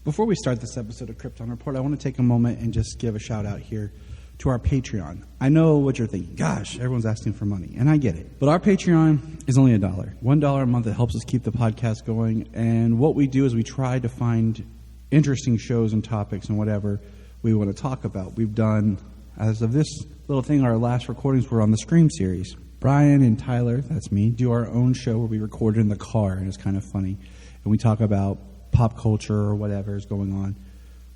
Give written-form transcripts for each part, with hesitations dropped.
Before we start this episode of Krypton Report, I want to take a moment and just give a shout out here to our Patreon. I know what you're thinking. Gosh, everyone's asking for money, and I get it. But our Patreon is only $1. $1 a month. It helps us keep the podcast going. And what we do is we try to find interesting shows and topics and whatever we want to talk about. We've done, as of this little thing, our last recordings were on the Scream series. Brian and Tyler, that's me, do our own show where we record in the car, and it's kind of funny. And we talk about pop culture or whatever is going on.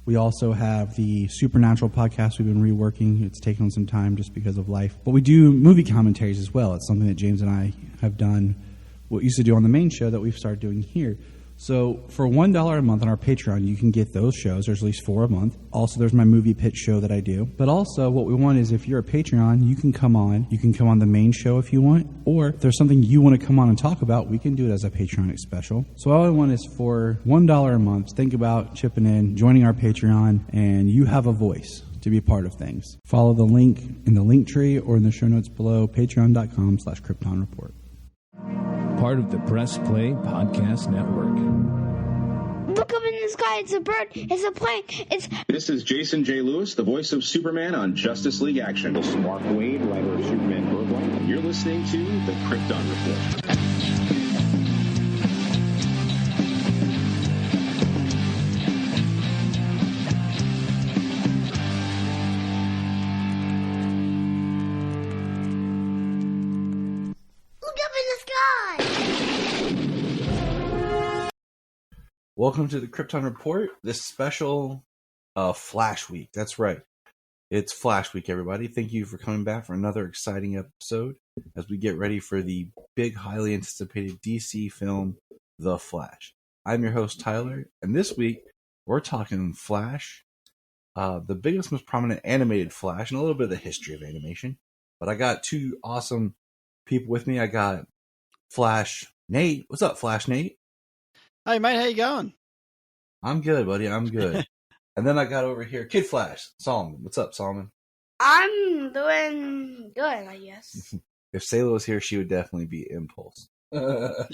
We also have the Supernatural podcast we've been reworking. It's taken on some time just because of life. But we do movie commentaries as well. It's something that James and I have done, what we used to do on the main show that we've started doing here. So for $1 a month on our Patreon, you can get those shows. There's at least 4 a month. Also, there's my movie pitch show that I do. But also, what we want is if you're a Patreon, you can come on. You can come on the main show if you want. Or if there's something you want to come on and talk about, we can do it as a Patreon special. So all I want is for $1 a month, think about chipping in, joining our Patreon, and you have a voice to be part of things. Follow the link in the link tree or in the show notes below, patreon.com/KryptonReport. Part of the Press Play Podcast Network. Look up in the sky. It's a bird. It's a plane. This is Jason J. Lewis, the voice of Superman on Justice League Action. This is Mark Wade, writer of Superman Worldwide. You're listening to the Krypton Report. Welcome to the Krypton Report, this special Flash Week. That's right. It's Flash Week, everybody. Thank you for coming back for another exciting episode as we get ready for the big, highly anticipated DC film, The Flash. I'm your host, Tyler, and this week we're talking Flash, the biggest, most prominent animated Flash, and a little bit of the history of animation. But I got two awesome people with me. I got Flash Nate. What's up, Flash Nate? Hey, mate, how you going? I'm good, buddy. I'm good. And then I got over here Kid Flash, Solomon. What's up, Solomon? I'm doing good, I guess. If Sayla was here, she would definitely be Impulse. But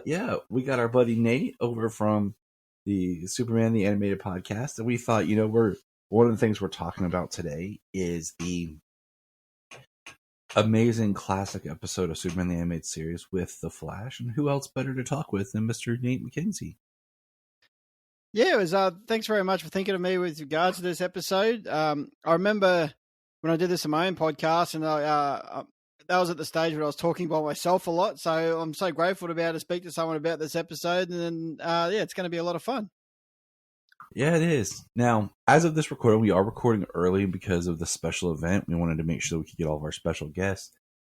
yeah, we got our buddy Nate over from the Superman the Animated Podcast, and we thought, one of the things we're talking about today is the amazing classic episode of Superman the Animated Series with The Flash, and who else better to talk with than Mr. Nate McKenzie? Yeah, it was. Thanks very much for thinking of me with regards to this episode. I remember when I did this on my own podcast, and that was at the stage where I was talking by myself a lot, so I'm so grateful to be able to speak to someone about this episode, and it's going to be a lot of fun. Yeah, it is. Now, as of this recording, we are recording early because of the special event. We wanted to make sure we could get all of our special guests.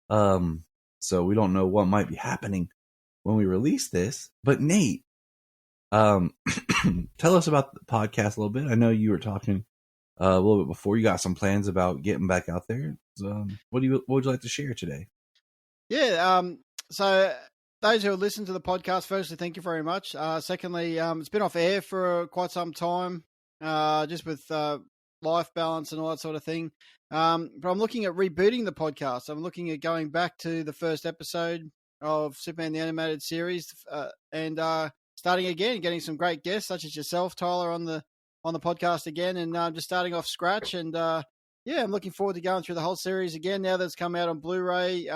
So we don't know what might be happening when we release this. But Nate, tell us about the podcast a little bit. I know you were talking a little bit before. You got some plans about getting back out there. So, what would you like to share today? Yeah. So those who have listened to the podcast, firstly, thank you very much. Secondly, it's been off air for quite some time, just with life balance and all that sort of thing. But I'm looking at rebooting the podcast. I'm looking at going back to the first episode of Superman the Animated Series and starting again, getting some great guests such as yourself, Tyler, on the podcast again, and just starting off scratch. And I'm looking forward to going through the whole series again now that it's come out on Blu-ray.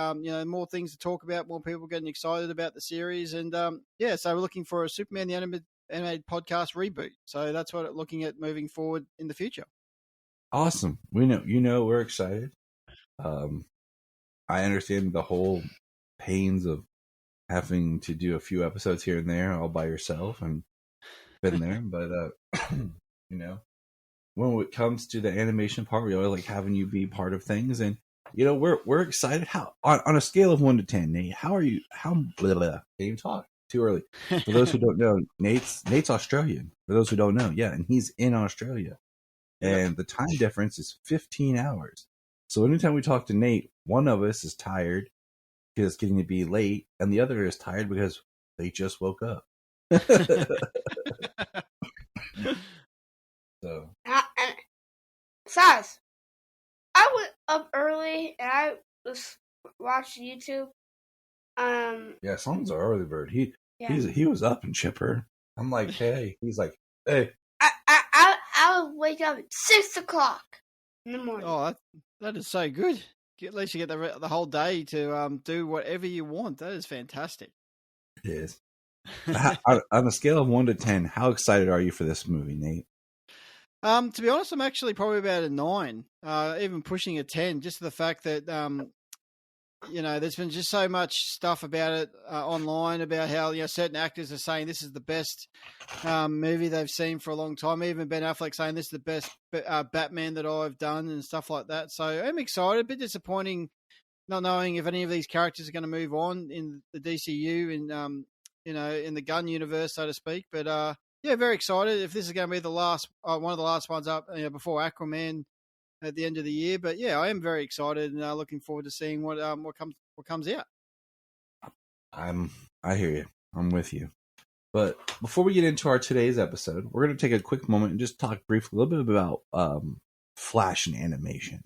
More things to talk about, more people getting excited about the series. And so we're looking for a Superman the Animated Podcast reboot. So that's what I'm looking at moving forward in the future. Awesome. We know, we're excited. I understand the whole pains of having to do a few episodes here and there all by yourself, and been there. But, when it comes to the animation part, we always like having you be part of things, and we're excited. How on a scale of 1 to 10, Nate? How are you? Can't even talk. Too early. For those who don't know, Nate's Australian. For those who don't know, yeah, and he's in Australia, and the time difference is 15 hours. So anytime we talk to Nate, one of us is tired because it's getting to be late, and the other is tired because they just woke up. So. Besides, I was up early and I was watching YouTube. Yeah, Solom's an early bird. He was up and chipper. I'm like, hey. He's like, hey. I would wake up at 6 o'clock in the morning. Oh, that is so good. At least you get the whole day to do whatever you want. That is fantastic. It is. On a scale of 1 to 10, how excited are you for this movie, Nate? To be honest, I'm actually probably about a 9, even pushing a 10, just the fact that, there's been just so much stuff about it online about how, certain actors are saying this is the best movie they've seen for a long time. Even Ben Affleck saying this is the best Batman that I've done and stuff like that. So I'm excited, a bit disappointing not knowing if any of these characters are going to move on in the DCU and, in the Gunn universe, so to speak. But, very excited if this is going to be the last, one of the last ones up before Aquaman at the end of the year. But yeah, I am very excited and looking forward to seeing what comes out. I hear you. I'm with you. But before we get into today's episode, we're going to take a quick moment and just talk briefly a little bit about Flash and animation.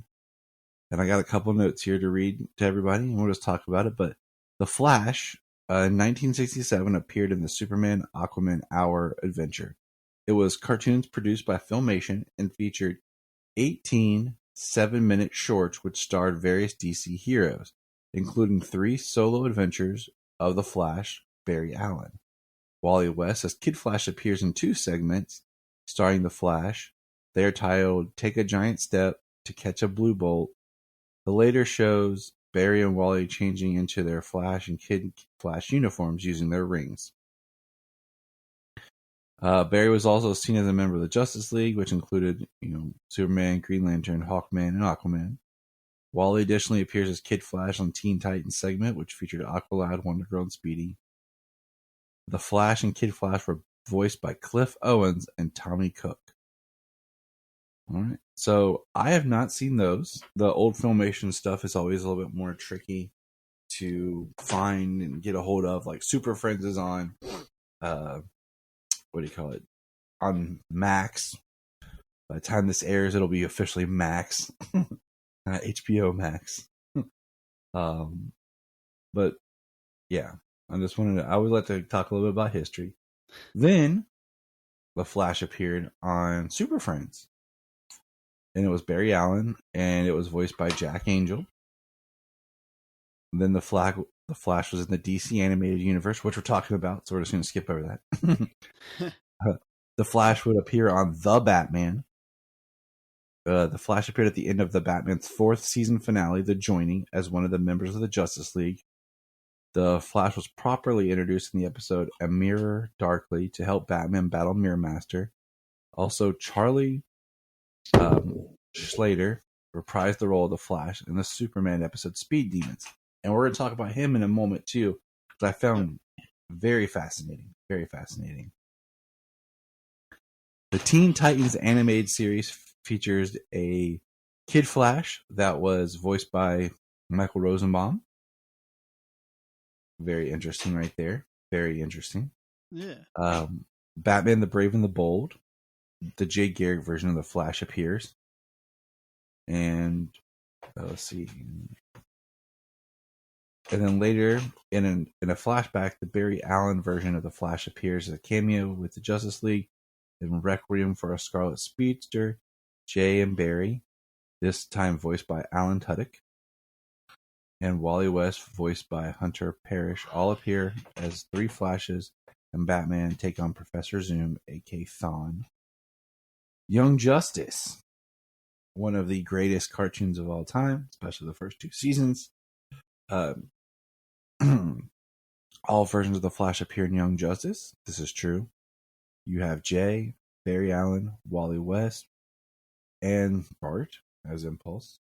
And I got a couple notes here to read to everybody, and we'll just talk about it. But The Flash in 1967 appeared in the Superman Aquaman Hour adventure. It was cartoons produced by Filmation and featured 18 7-minute shorts which starred various DC heroes, including 3 solo adventures of the Flash, Barry Allen. Wally West as Kid Flash appears in 2 segments starring the Flash. They are titled Take a Giant Step to Catch a Blue Bolt. The later shows Barry and Wally changing into their Flash and Kid Flash uniforms using their rings. Barry was also seen as a member of the Justice League, which included, Superman, Green Lantern, Hawkman, and Aquaman. Wally additionally appears as Kid Flash on Teen Titans segment, which featured Aqualad, Wonder Girl, and Speedy. The Flash and Kid Flash were voiced by Cliff Owens and Tommy Cook. All right, so I have not seen those. The old Filmation stuff is always a little bit more tricky to find and get a hold of. Like Super Friends is on, on Max. By the time this airs, it'll be officially Max, HBO Max. But yeah, I would like to talk a little bit about history. Then the Flash appeared on Super Friends. And it was Barry Allen, and it was voiced by Jack Angel. And then the Flash was in the DC animated universe, which we're talking about, so we're just going to skip over that. The Flash would appear on The Batman. The Flash appeared at the end of the Batman's 4th season finale, The Joining, as one of the members of the Justice League. The Flash was properly introduced in the episode A Mirror Darkly to help Batman battle Mirror Master. Also, Charlie Slater reprised the role of the Flash in the Superman episode Speed Demons. And we're going to talk about him in a moment too, because I found very fascinating. Very fascinating. The Teen Titans animated series features a Kid Flash that was voiced by Michael Rosenbaum. Very interesting right there. Very interesting. Yeah. Batman the Brave and the Bold. The Jay Garrick version of the Flash appears. And let's see. And then later, in a flashback, the Barry Allen version of the Flash appears as a cameo with the Justice League in Requiem for a Scarlet Speedster, Jay and Barry, this time voiced by Alan Tudyk, and Wally West, voiced by Hunter Parrish, all appear as 3 Flashes, and Batman take on Professor Zoom, aka Thawne. Young Justice, one of the greatest cartoons of all time, especially the first 2 seasons. All versions of the Flash appear in Young Justice. This is true. You have Jay, Barry Allen, Wally West, and Bart as Impulse.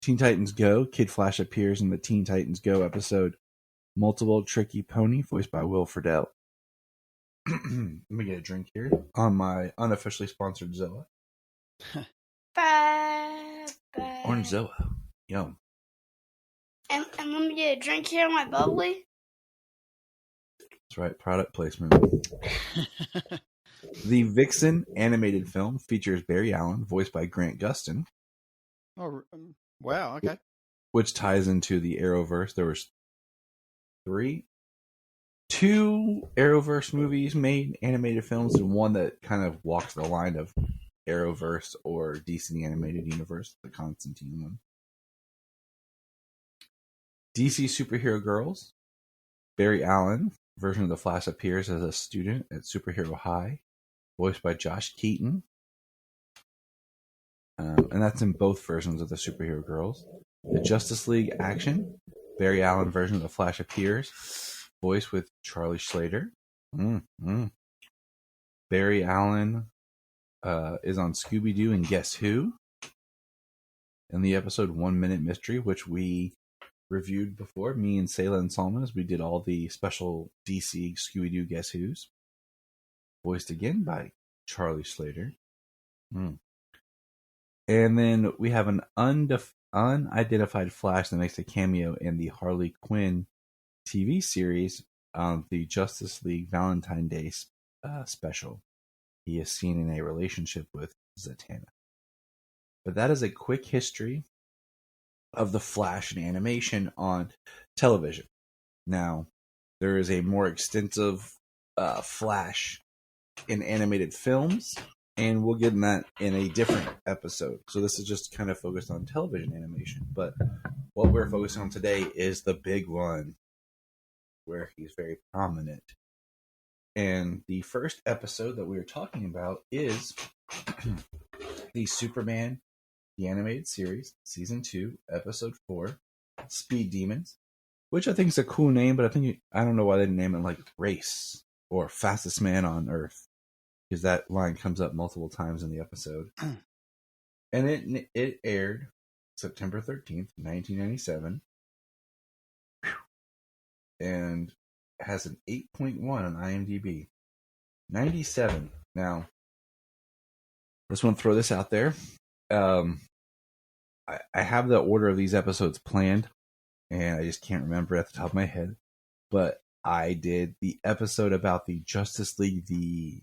Teen Titans Go, Kid Flash appears in the Teen Titans Go episode Multiple Tricky Pony, voiced by Will Friedle. Let me get a drink here on my unofficially sponsored Zoa. Orange Zoa. Yum. And let me get a drink here on my bubbly. That's right, product placement. The Vixen animated film features Barry Allen, voiced by Grant Gustin. Oh, wow, okay. Which ties into the Arrowverse. There was 3 2 Arrowverse movies made, animated films, and one that kind of walks the line of Arrowverse or DC Animated Universe, the Constantine one. DC Superhero Girls. Barry Allen, version of The Flash, appears as a student at Superhero High, voiced by Josh Keaton. And that's in both versions of the Superhero Girls. The Justice League Action. Barry Allen version of The Flash appears, voiced with Charlie Slater. Barry Allen is on Scooby-Doo and Guess Who? In the episode 1 Minute Mystery, which we reviewed before, me and Sayla and Salman, as we did all the special DC Scooby-Doo Guess Who's. Voiced again by Charlie Slater. And then we have an unidentified Flash that makes a cameo in the Harley Quinn TV series, the Justice League Valentine Day special. He is seen in a relationship with Zatanna. But that is a quick history of the Flash and animation on television. Now, there is a more extensive Flash in animated films, and we'll get in that in a different episode. So this is just kind of focused on television animation. But what we're focusing on today is the big one, where he's very prominent. And the first episode that we are talking about is the Superman, the animated series, season 2, episode 4, Speed Demons, which I think is a cool name, but I don't know why they didn't name it like Race or Fastest Man on Earth, because that line comes up multiple times in the episode. And it aired September 13th, 1997, and has an 8.1 on IMDb. 97. Now, I just want to throw this out there. I have the order of these episodes planned, and I just can't remember at the top of my head. But I did the episode about the Justice League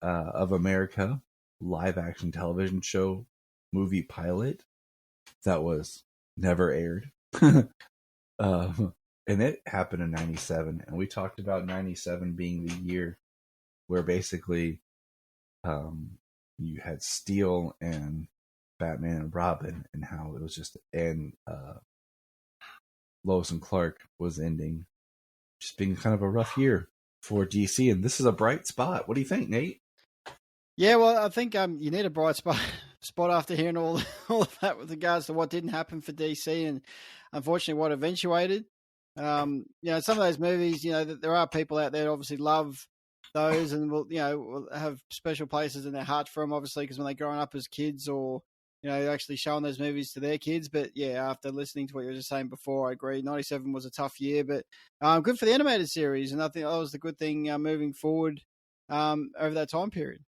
of America live action television show movie pilot that was never aired. And it happened in 97, and we talked about 97 being the year where basically you had Steel and Batman and Robin, and how it was just, and Lois and Clark was ending, just being kind of a rough year for DC, and this is a bright spot. What do you think, Nate? Yeah, well, I think you need a bright spot after hearing all of that with regards to what didn't happen for DC, and unfortunately what eventuated. Some of those movies, there are people out there that obviously love those, and will have special places in their heart for them, obviously, because when they're growing up as kids, or actually showing those movies to their kids. But yeah, after listening to what you were just saying before, I agree. 97 was a tough year, but good for the animated series, and I think that was the good thing moving forward over that time period.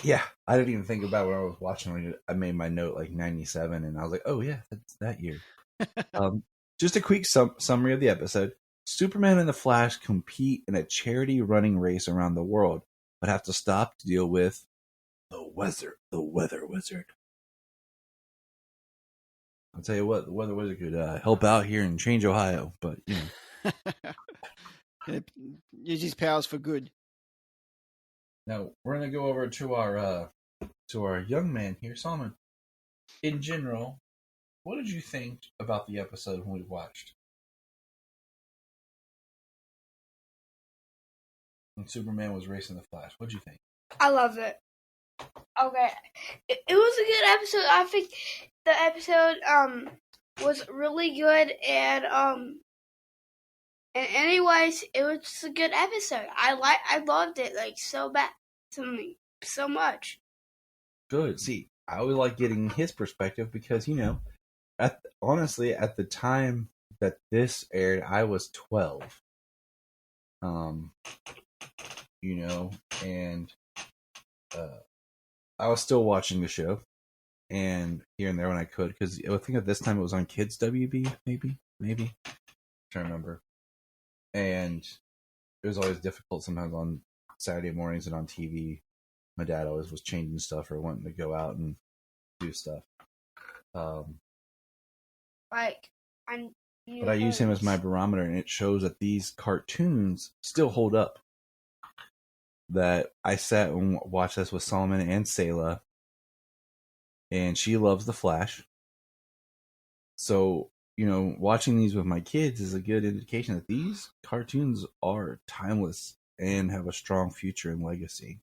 Yeah, I didn't even think about when I was watching. I made my note like 97, and I was like, oh yeah, that's that year. Just a quick summary of the episode. Superman and the Flash compete in a charity running race around the world, but have to stop to deal with the weather wizard. I'll tell you what, the weather wizard could help out here in Change, Ohio, but use his powers for good. Now we're gonna go over to our young man here, Salman. In general, what did you think about the episode when we watched? When Superman was racing the Flash, what did you think? I loved it. Okay. It was a good episode. I think the episode was really good, and anyways, it was just a good episode. I loved it so much. Good. See, I always like getting his perspective because honestly, at the time that this aired, I was 12. And I was still watching the show, and here and there when I could, because I think at this time it was on Kids WB, maybe, I'm trying to remember. And it was always difficult sometimes on Saturday mornings and on TV. My dad always was changing stuff or wanting to go out and do stuff. Like, I but I use him as my barometer, and it shows that these cartoons still hold up. That I sat and watched this with Solomon and Selah, and she loves The Flash. So, watching these with my kids is a good indication that these cartoons are timeless and have a strong future and legacy.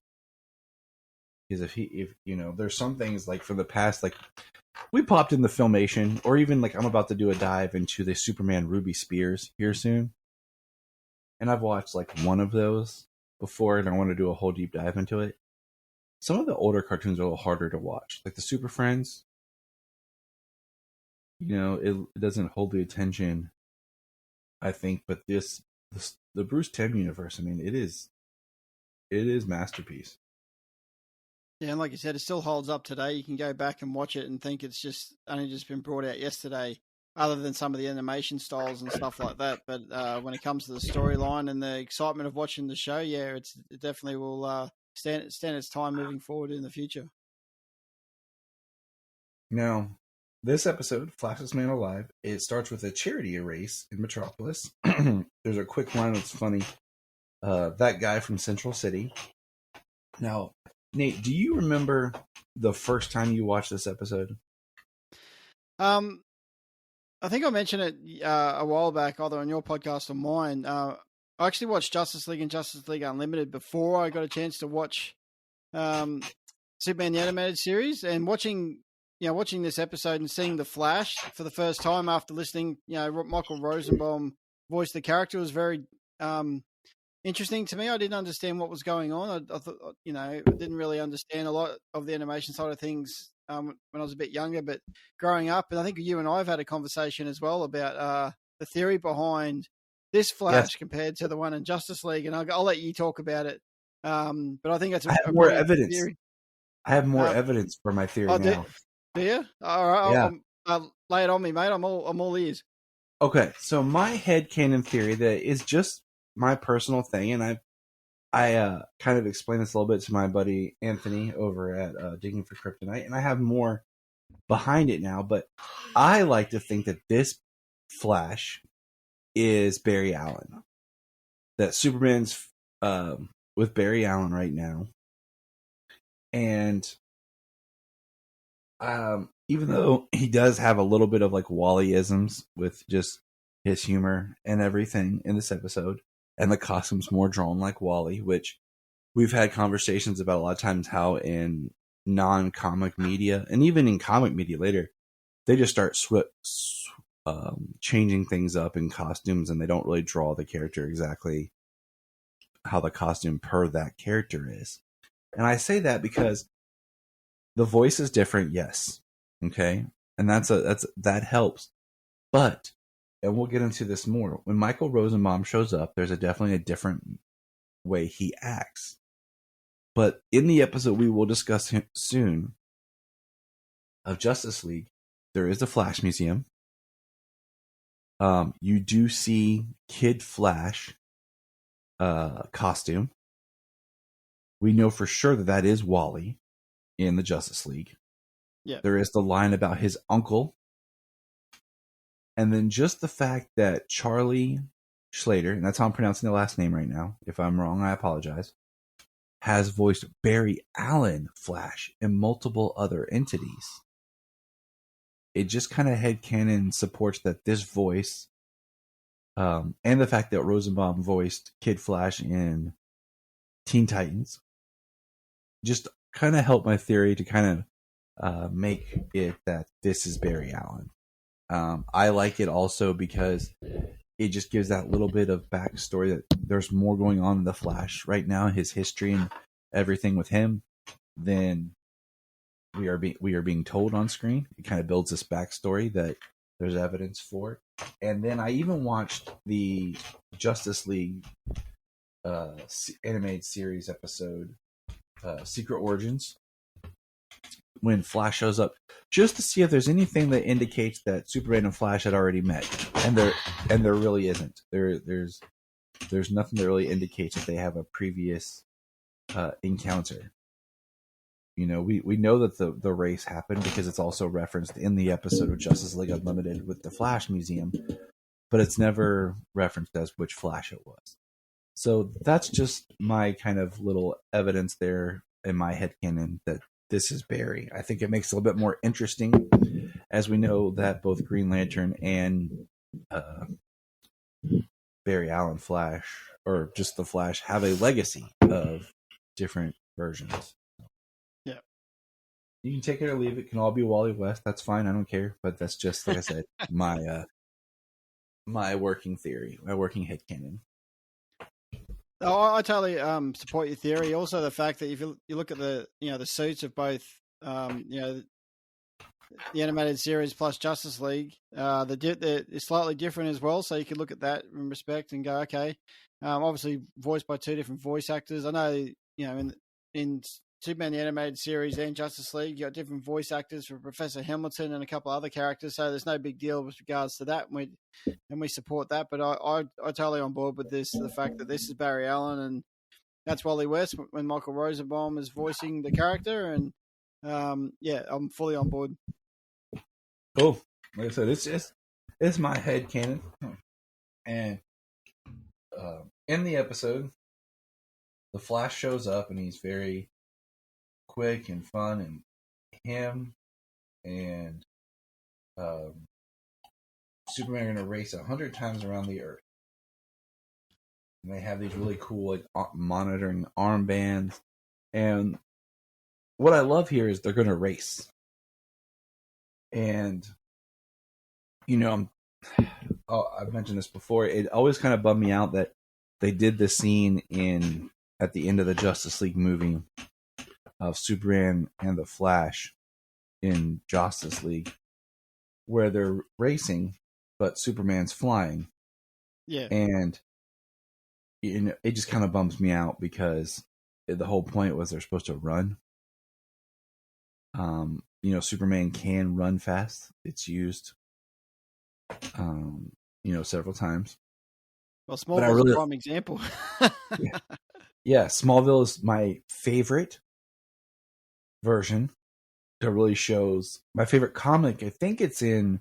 Because if there's some things like from the past, like we popped in the Filmation, or even like I'm about to do a dive into the Superman Ruby Spears here soon. And I've watched like one of those before, and I want to do a whole deep dive into it. Some of the older cartoons are a little harder to watch, like the Super Friends. It doesn't hold the attention, I think. But the Bruce Timm universe, I mean, it is masterpiece. Yeah, and like you said, it still holds up today. You can go back and watch it and think it's just only just been brought out yesterday, other than some of the animation styles and stuff like that. But when it comes to the storyline and the excitement of watching the show, yeah, it definitely will stand its time moving forward in the future. Now, this episode, Fastest Man Alive, it starts with a charity race in Metropolis. There's a quick line that's funny. That guy from Central City. Now, Nate, do you remember the first time you watched this episode? I think I mentioned it a while back, either on your podcast or mine. I actually watched Justice League and Justice League Unlimited before I got a chance to watch Superman the Animated Series, and watching this episode and seeing the Flash for the first time after listening, Michael Rosenbaum voice the character was very interesting to me. I didn't understand what was going on. I thought, I didn't really understand a lot of the animation side of things when I was a bit younger, but growing up, and I think you and I have had a conversation as well about the theory behind this Flash compared to the one in Justice League, and I'll let you talk about it. But I think that's I have more evidence. Theory. I have more evidence for my theory now. Do you? All right, yeah. Lay it on me, mate. I'm all ears. Okay, so my headcanon theory that is just my personal thing, and I kind of explained this a little bit to my buddy Anthony over at Digging for Kryptonite, and I have more behind it now, but I like to think that this Flash is Barry Allen. That Superman's with Barry Allen right now. And even though he does have a little bit of like Wally-isms with just his humor and everything in this episode, and the costume's more drawn like Wally, which we've had conversations about a lot of times how in non-comic media, and even in comic media later, they just start changing things up in costumes, and they don't really draw the character exactly how the costume per that character is. And I say that because the voice is different, yes. Okay? And that helps. But, and we'll get into this more, when Michael Rosenbaum shows up, there's definitely a different way he acts. But in the episode we will discuss soon of Justice League, there is the Flash Museum. You do see Kid Flash costume. We know for sure that is Wally in the Justice League. Yeah. There is the line about his uncle. And then just the fact that Charlie Slater, and that's how I'm pronouncing the last name right now. If I'm wrong, I apologize. Has voiced Barry Allen Flash in multiple other entities. It just kind of headcanon supports that this voice, and the fact that Rosenbaum voiced Kid Flash in Teen Titans, just kind of helped my theory to kind of make it that this is Barry Allen. I like it also because it just gives that little bit of backstory that there's more going on in the Flash right now, his history and everything with him, than we are being told on screen. It kind of builds this backstory that there's evidence for. And then I even watched the Justice League animated series episode, Secret Origins, when Flash shows up, just to see if there's anything that indicates that Superman and Flash had already met, and there really isn't. There's nothing that really indicates that they have a previous encounter. You know, we know that the race happened because it's also referenced in the episode of Justice League Unlimited with the Flash Museum. but it's never referenced as which Flash it was. So that's just my kind of little evidence there in my headcanon that this is Barry. I think it makes it a little bit more interesting, as we know that both Green Lantern and Barry Allen Flash, or just the Flash, have a legacy of different versions. Yeah. You can take it or leave it. It can all be Wally West. That's fine. I don't care. But that's just, like I said, my working theory, my working headcanon. Oh, I totally support your theory. Also, the fact that if you look at the suits of both the animated series plus Justice League, they're slightly different as well. So you could look at that in respect and go, okay, obviously voiced by two different voice actors. I know in Superman the animated series and Justice League, you got different voice actors for Professor Hamilton and a couple other characters. So there's no big deal with regards to that. And we support that, but I totally on board with this. The fact that this is Barry Allen and that's Wally West when Michael Rosenbaum is voicing the character, and I'm fully on board. Cool. Like I said, it's my headcanon. And in the episode, the Flash shows up and he's very quick and fun, and him and Superman are going to race 100 times around the Earth. And they have these really cool monitoring armbands. And what I love here is they're going to race. And, I've mentioned this before. It always kind of bummed me out that they did the scene at the end of the Justice League movie of Superman and the Flash in Justice League, where they're racing, but Superman's flying. Yeah. And it just kind of bums me out because the whole point was they're supposed to run. Superman can run fast. It's used, several times. Well, Smallville's a prime example. Yeah, Smallville is my favorite version. That really shows my favorite comic. I think it's in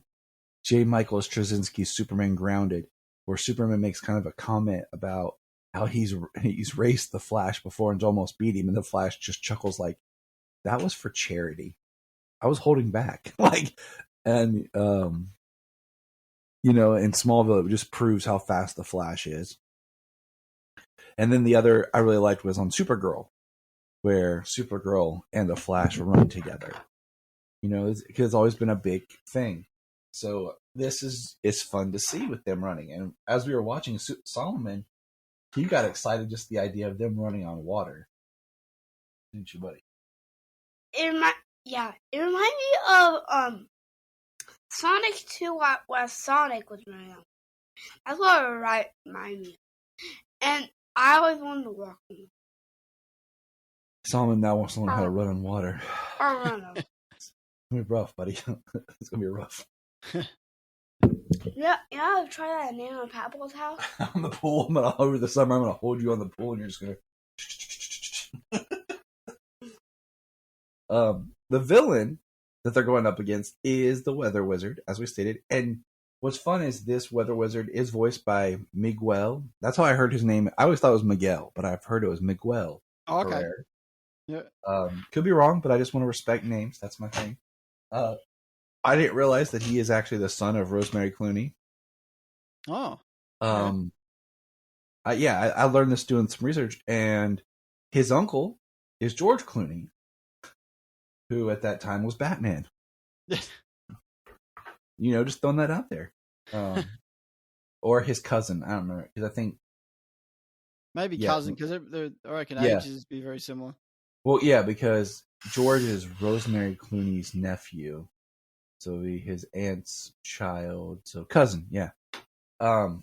J. Michael Straczynski's Superman Grounded, where Superman makes kind of a comment about how he's raced the Flash before and almost beat him, and the Flash just chuckles like, "That was for charity. I was holding back." In Smallville, it just proves how fast the Flash is. And then the other I really liked was on Supergirl, where Supergirl and the Flash run together. It's always been a big thing. So this is fun to see with them running. And as we were watching Solomon, he got excited just the idea of them running on water. Didn't you, buddy? It reminded me of Sonic 2 where Sonic was running on. That's what it reminded me of. And I always wanted to walk on water. Solomon now wants to learn how to run on water. Or run on. It's going to be rough, buddy. It's going to be rough. Yeah, I've tried that at Nana and Papa's house. On the pool, over the summer, I'm going to hold you on the pool and you're just going to... The villain that they're going up against is the Weather Wizard, as we stated. And what's fun is this Weather Wizard is voiced by Miguel. That's how I heard his name. I always thought it was Miguel, but I've heard it was Miguel. Oh, okay. Ferrer. Yeah. Could be wrong, but I just want to respect names. That's my thing. I didn't realize that he is actually the son of Rosemary Clooney. Oh. I learned this doing some research, and his uncle is George Clooney, who at that time was Batman. Just throwing that out there. Or his cousin. I don't remember, because I think maybe cousin, because I reckon ages be very similar. Well, yeah, because George is Rosemary Clooney's nephew, so his aunt's child, so cousin. Yeah. Had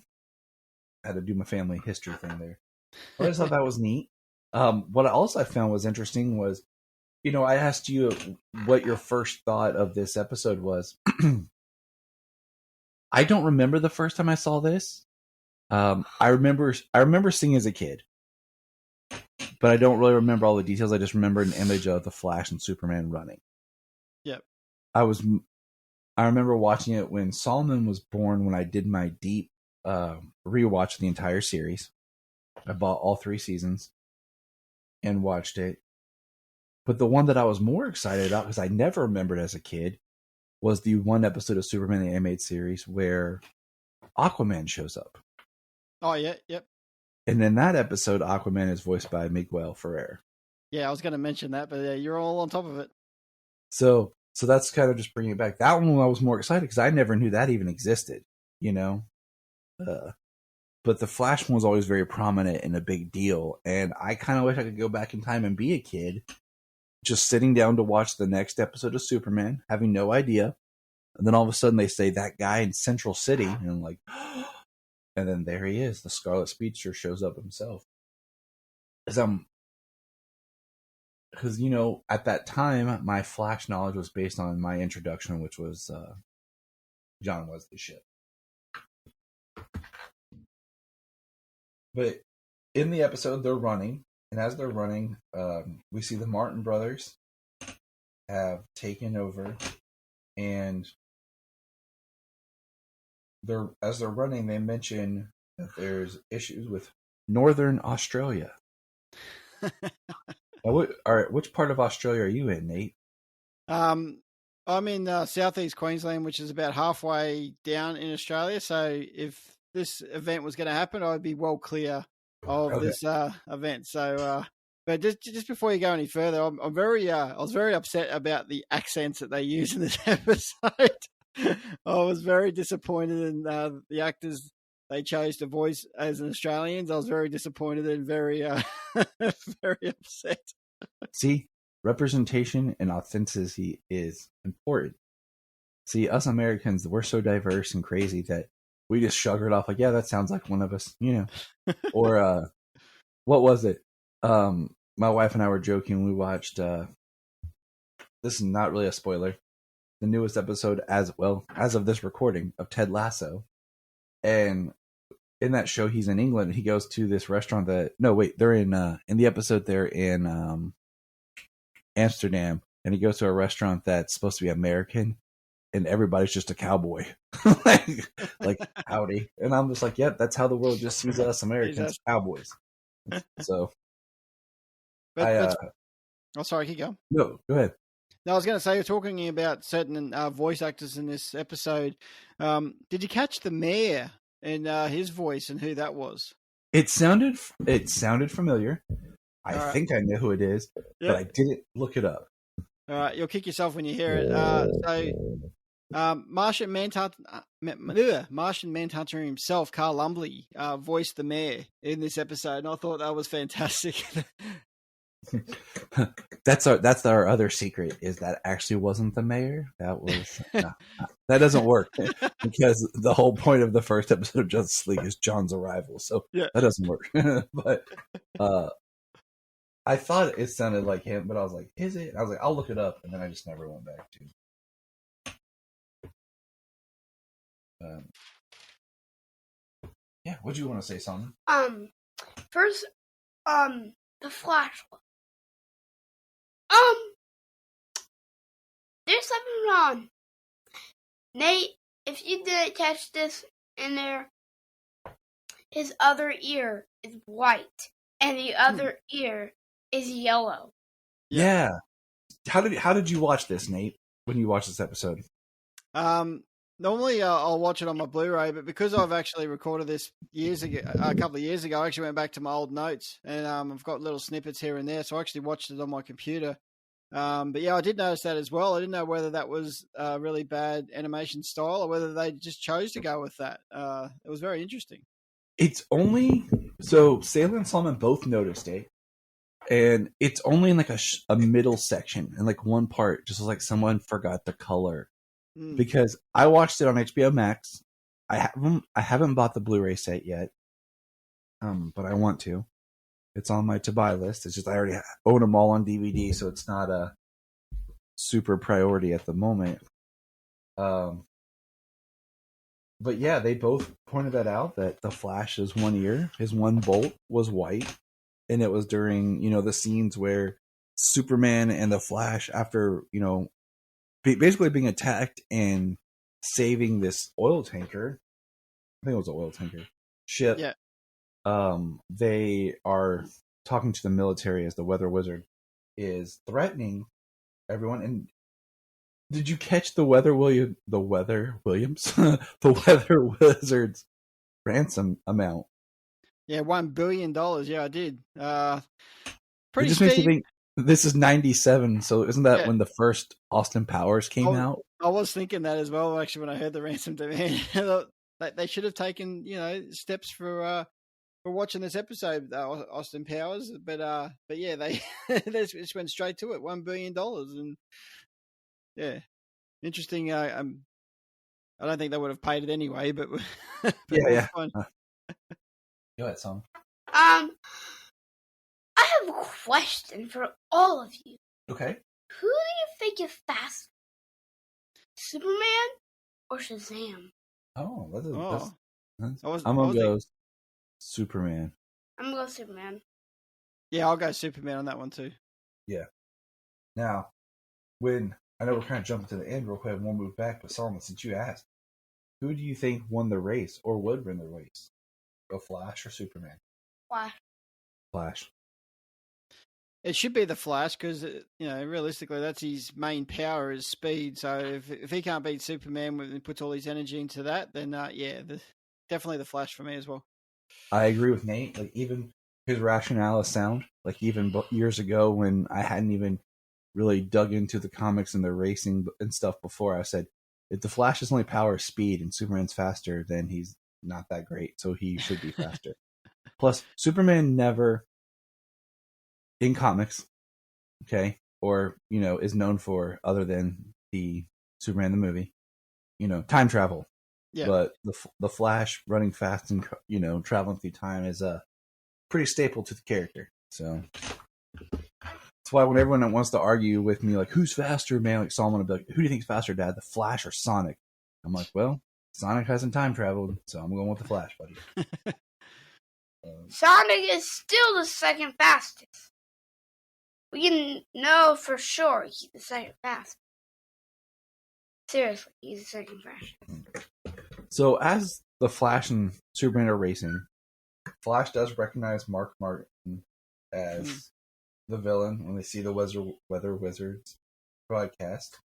to do my family history thing there. I just thought that was neat. What I found was interesting was, I asked you what your first thought of this episode was. I don't remember the first time I saw this. I remember seeing as a kid, but I don't really remember all the details. I just remember an image of the Flash and Superman running. Yep. I remember watching it when Solomon was born, when I did my deep rewatch the entire series. I bought all 3 seasons and watched it. But the one that I was more excited about, because I never remembered as a kid, was the one episode of Superman the Animated Series where Aquaman shows up. Oh, yeah, yep. And in that episode, Aquaman is voiced by Miguel Ferrer. Yeah, I was going to mention that, but yeah, you're all on top of it. So that's kind of just bringing it back. That one I was more excited because I never knew that even existed, you know? But the Flash one was always very prominent and a big deal. And I kind of wish I could go back in time and be a kid, just sitting down to watch the next episode of Superman, having no idea. And then all of a sudden they say that guy in Central City, and I'm like, and then there he is. The Scarlet Speedster shows up himself. Because, you know, at that time, my Flash knowledge was based on my introduction, which was John Wesley Shipp. But in the episode, they're running. And as they're running, we see the Martin brothers have taken over. And as they're running, they mention that there's issues with Northern Australia. Which part of Australia are you in, Nate? I'm in southeast Queensland, which is about halfway down in Australia. So if this event was going to happen, I'd be well clear of this event. So, but just before you go any further, I was very upset about the accents that they use in this episode. I was very disappointed in the actors they chose to voice as Australians. I was very disappointed and very very upset. See, representation and authenticity is important. See, us Americans, we're so diverse and crazy that we just shrug it off like, yeah, that sounds like one of us, you know. Or what was it? My wife and I were joking. We watched. This is not really a spoiler. The newest episode, as of this recording, of Ted Lasso, and in that show, he's in England. And he goes to this restaurant they're in the episode. They're in Amsterdam, and he goes to a restaurant that's supposed to be American, and everybody's just a cowboy, like howdy. And I'm just like, yep, that's how the world just sees us Americans, cowboys. So, sorry, keep going. No, go ahead. No, I was going to say, you're talking about certain voice actors in this episode. Did you catch the mayor and his voice and who that was? It sounded familiar. I think I know who it is, but I didn't look it up. All right, you'll kick yourself when you hear it. Martian Manhunter himself, Carl Lumbly, voiced the mayor in this episode, and I thought that was fantastic. That's our other secret, is that actually wasn't the mayor. That was that doesn't work because the whole point of the first episode of Justice League is John's arrival, so that doesn't work. But I thought it sounded like him, but I was like, is it? I was like, I'll look it up, and then I just never went back to. Yeah, what do you want to say, Simon? First, the Flash one. There's something wrong. Nate, if you didn't catch this in there, his other ear is white, and the other ear is yellow. Yeah. How did you watch this, Nate, when you watched this episode? Normally I'll watch it on my Blu-ray, but because I've actually recorded this a couple of years ago, I actually went back to my old notes, and I've got little snippets here and there, so I actually watched it on my computer. But yeah, I did notice that as well. I didn't know whether that was really bad animation style or whether they just chose to go with that. It was very interesting. It's only so Sailor and Solomon both noticed it, and it's only in like a middle section, and like one part just was like someone forgot the color. Because I watched it on HBO Max. I haven't bought the Blu-ray set yet, but I want to. It's on my to-buy list. It's just I already own them all on DVD, so it's not a super priority at the moment. But yeah, they both pointed that out, that the Flash's one ear, his one bolt was white, and it was during, the scenes where Superman and the Flash, after, basically being attacked and saving this oil tanker, I think it was an oil tanker ship. Yeah. They are talking to the military as the weather wizard is threatening everyone. And did you catch the weather Williams, the weather wizard's ransom amount? Yeah, $1 billion. Yeah, I did. It Pretty just makes you steep. think. This is 97, so isn't that Yeah. when the first Austin Powers came Oh, out? I was thinking that as well, actually, when I heard the ransom demand. They should have taken, steps for watching this episode, Austin Powers. But yeah, they just went straight to it, $1 billion, and yeah, interesting. I don't think they would have paid it anyway, but, but Yeah. fine. Go ahead, Sam. I have a question for all of you. Okay. Who do you think is faster? Superman or Shazam? Oh, I I'm gonna was go Superman. I'm gonna go Superman. Yeah, I'll go Superman on that one too. Now, when I know we're kind of jumping to the end real quick, and we'll move back, but Solomon, since you asked, who do you think won the race or would win the race? The Flash or Superman? Why? Flash. It should be the Flash because, realistically, that's his main power is speed. So if he can't beat Superman and puts all his energy into that, then definitely the Flash for me as well. I agree with Nate. Like, even his rationale is sound. Like, even years ago when I hadn't even really dug into the comics and the racing and stuff before, I said, if the Flash's only power is speed and Superman's faster, then he's not that great. So he should be faster. Plus, Superman never, in comics, okay, or, is known for, other than the Superman the movie, time travel. Yeah. But the Flash running fast and, traveling through time is pretty staple to the character. So that's why when everyone wants to argue with me, like, who's faster, man, like Solomon will be like, who do you think's faster, Dad, the Flash or Sonic? I'm like, well, Sonic hasn't time traveled, so I'm going with the Flash, buddy. Sonic is still the second fastest. We can know for sure he's the second fastest. Seriously, he's the second fastest. So as the Flash and Superman are racing, Flash does recognize Mark Martin as the villain when they see the Weather Wizards broadcast.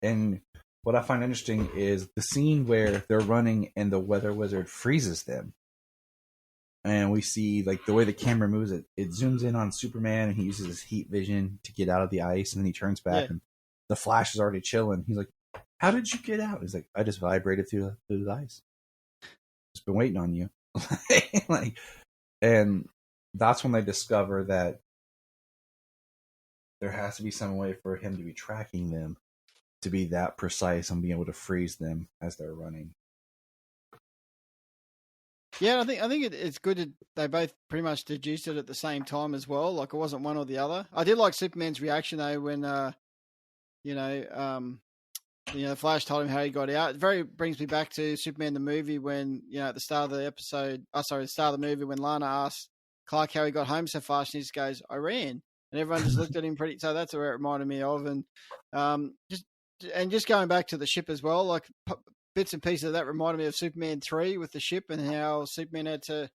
And what I find interesting is the scene where they're running and the Weather Wizard freezes them. And we see, like, the way the camera moves, it zooms in on Superman, and he uses his heat vision to get out of the ice, and then he turns back, and the Flash is already chilling. He's like, how did you get out? He's like, I just vibrated through the ice. Just been waiting on you. And that's when they discover that there has to be some way for him to be tracking them, to be that precise and being able to freeze them as they're running. Yeah, I think it's good that they both pretty much deduced it at the same time as well. Like, it wasn't one or the other. I did like Superman's reaction though when, Flash told him how he got out. It brings me back to Superman the movie when, at the start of the episode, the start of the movie when Lana asked Clark how he got home so fast, and he just goes, I ran. And everyone just looked at him so that's where it reminded me of. And just going back to the ship as well, like bits and pieces of that reminded me of Superman 3 with the ship and how Superman had to,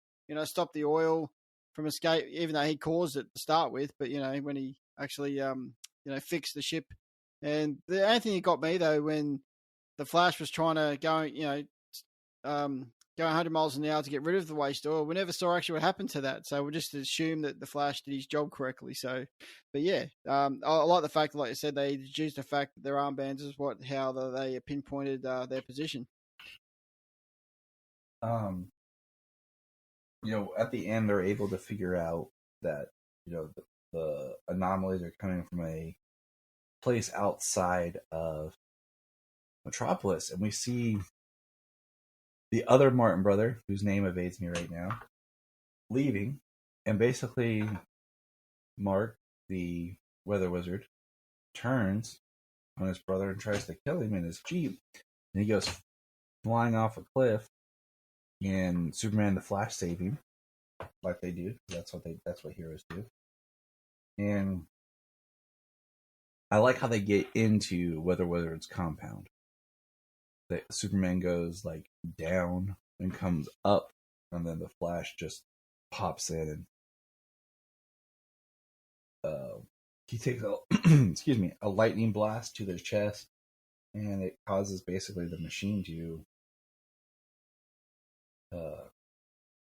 stop the oil from escape, even though he caused it to start with. But, when he actually, fixed the ship. And the only thing that got me, though, when the Flash was trying to go 100 miles an hour to get rid of the waste oil, we never saw actually what happened to that. So we just assumed that the Flash did his job correctly. So, but yeah, I like the fact that, like you said, they deduced the fact that their armbands is how they pinpointed their position. At the end, they're able to figure out that, the anomalies are coming from a place outside of Metropolis. And we see the other Martin brother, whose name evades me right now, leaving. And basically, Mark, the Weather Wizard, turns on his brother and tries to kill him in his Jeep. And he goes flying off a cliff. And Superman and the Flash save him, like they do. That's what heroes do. And I like how they get into Weather Wizard's compound. Superman goes like down and comes up, and then the Flash just pops in and he takes a excuse me, a lightning blast to their chest, and it causes basically the machine to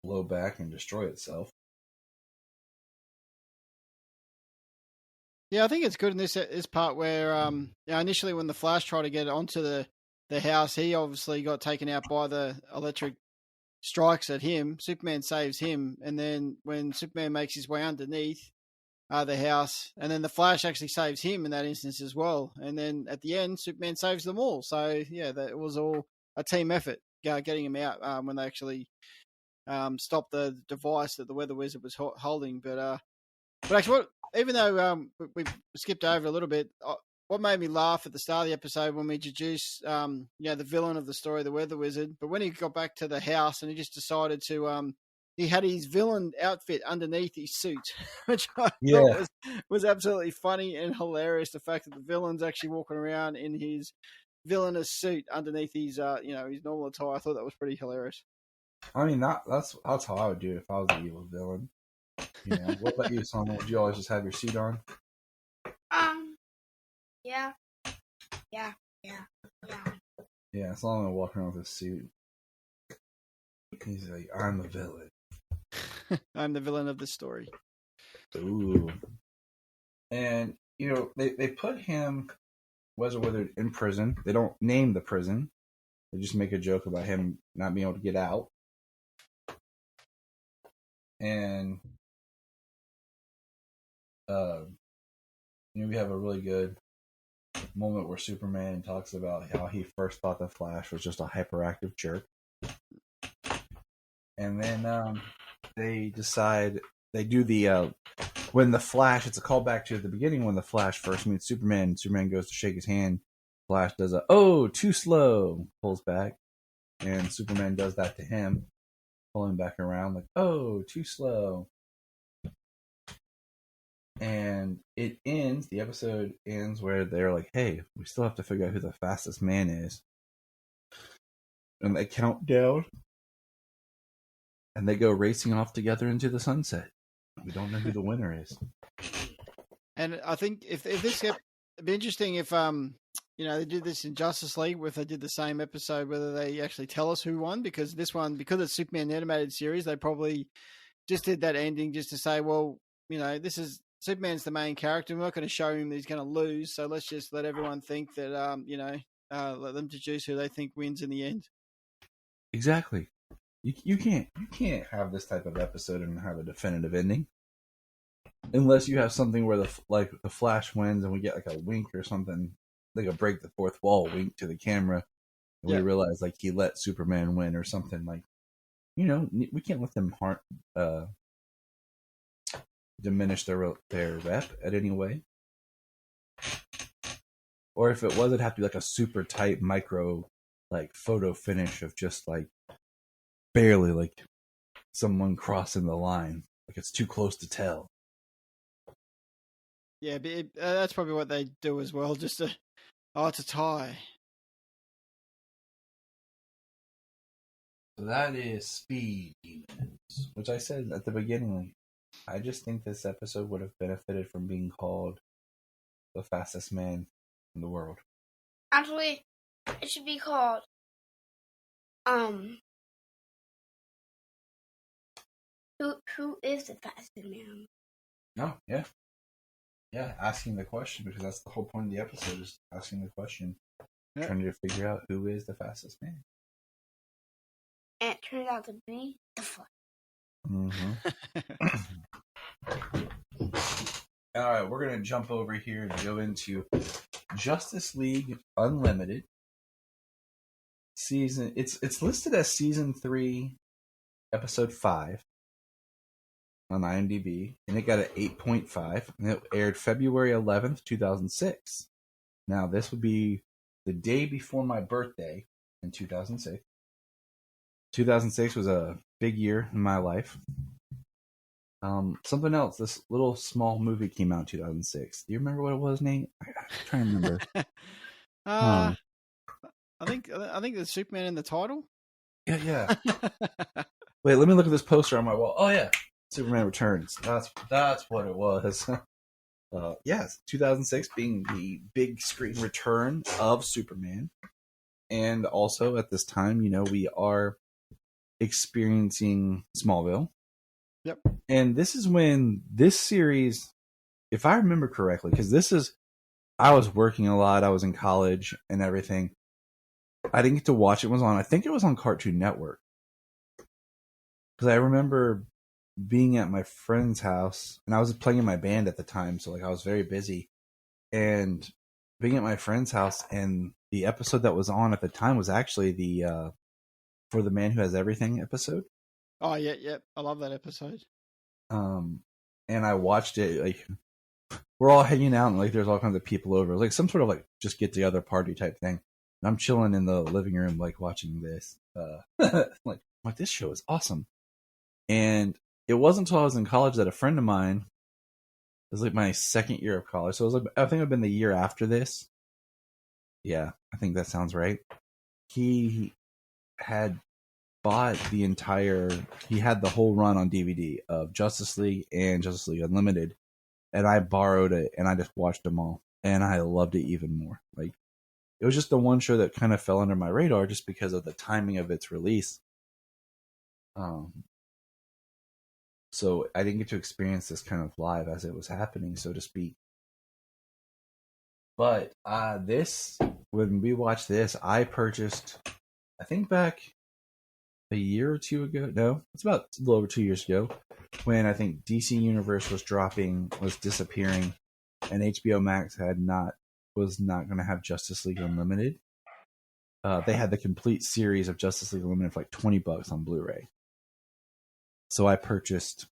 blow back and destroy itself. Yeah, I think it's good in this part where initially when the Flash tried to get onto the house, he obviously got taken out by the electric strikes at him. Superman saves him, and then when Superman makes his way underneath the house, and then the Flash actually saves him in that instance as well. And then at the end, Superman saves them all. So yeah, it was all a team effort getting him out when they actually stopped the device that the Weather Wizard was holding. But actually, even though we skipped over a little bit, what made me laugh at the start of the episode when we introduced, the villain of the story, the Weather Wizard, but when he got back to the house and he just decided to, he had his villain outfit underneath his suit, which I thought was absolutely funny and hilarious. The fact that the villain's actually walking around in his villainous suit underneath his, his normal attire. I thought that was pretty hilarious. I mean, that's how I would do it if I was the evil villain. What about you, Sonia? Would you always just have your suit on? Yeah. Yeah, as long as I'm walking around with a suit. He's like, I'm a villain. I'm the villain of the story. Ooh. And, they put him, Weather Wizard, in prison. They don't name the prison. They just make a joke about him not being able to get out. And we have a really good moment where Superman talks about how he first thought the Flash was just a hyperactive jerk. And then they decide, they do the, when the Flash, it's a callback to the beginning when the Flash first meets Superman. Superman goes to shake his hand. Flash does too slow, pulls back. And Superman does that to him, pulling back around like, too slow. And the episode ends where they're like, hey, we still have to figure out who the fastest man is. And they count down. And they go racing off together into the sunset. We don't know who the winner is. And I think if this it'd be interesting if they did this in Justice League, if they did the same episode, whether they actually tell us who won, because this one, because it's Superman animated series, they probably just did that ending just to say, well, this is Superman's the main character. We're not going to show him that he's going to lose, so let's just let everyone think that let them deduce who they think wins in the end. Exactly. You can't have this type of episode and have a definitive ending unless you have something where the Flash wins and we get like a wink or something, like a break the fourth wall wink to the camera, and we realize like he let Superman win or something. Like, we can't let them diminish their rep at any way. Or if it was, it'd have to be like a super tight micro like photo finish of just like barely like someone crossing the line, like it's too close to tell. Yeah, but that's probably what they do as well, just to it's a tie. So that is Speed Demons, which I said at the beginning, like, I just think this episode would have benefited from being called the fastest man in the world. Actually, it should be called Who is the fastest man? Oh, yeah. Yeah, asking the question, because that's the whole point of the episode, is asking the question. Yeah. Trying to figure out who is the fastest man. And it turned out to be the Flash. Mm-hmm. All right, we're going to jump over here and go into Justice League Unlimited. Season, it's listed as Season 3, Episode 5 on IMDb, and it got an 8.5, and it aired February 11th, 2006. Now, this would be the day before my birthday in 2006. 2006 was a big year in my life. Something else, this little small movie came out in 2006. Do you remember what it was, Nate? I'm trying to remember. I think there's Superman in the title. Yeah. Wait, let me look at this poster on my wall. Oh yeah, Superman Returns. That's what it was. Yes, 2006 being the big screen return of Superman, and also at this time, we are experiencing Smallville. Yep. And this is when this series, if I remember correctly, because I was working a lot, I was in college and everything. I didn't get to watch it. I think it was on Cartoon Network. Because I remember being at my friend's house, and I was playing in my band at the time, so I was very busy. And being at my friend's house, and the episode that was on at the time was actually the For the Man Who Has Everything episode. Oh yeah, I love that episode. And I watched it. We're all hanging out, and there's all kinds of people over, some sort of just get together party type thing. And I'm chilling in the living room, watching this. This show is awesome. And it wasn't until I was in college that a friend of mine, it was my second year of college, so it was I think it would have been the year after this. Yeah, I think that sounds right. He had bought he had the whole run on DVD of Justice League and Justice League Unlimited, and I borrowed it and I just watched them all, and I loved it even more. It was just the one show that kind of fell under my radar just because of the timing of its release. So I didn't get to experience this kind of live as it was happening, so to speak. But when we watched this, I purchased, I think back a year or two ago. No, it's about a little over 2 years ago, when I think DC Universe was disappearing, and HBO Max was not going to have Justice League Unlimited. They had the complete series of Justice League Unlimited for $20 on Blu-ray. So I purchased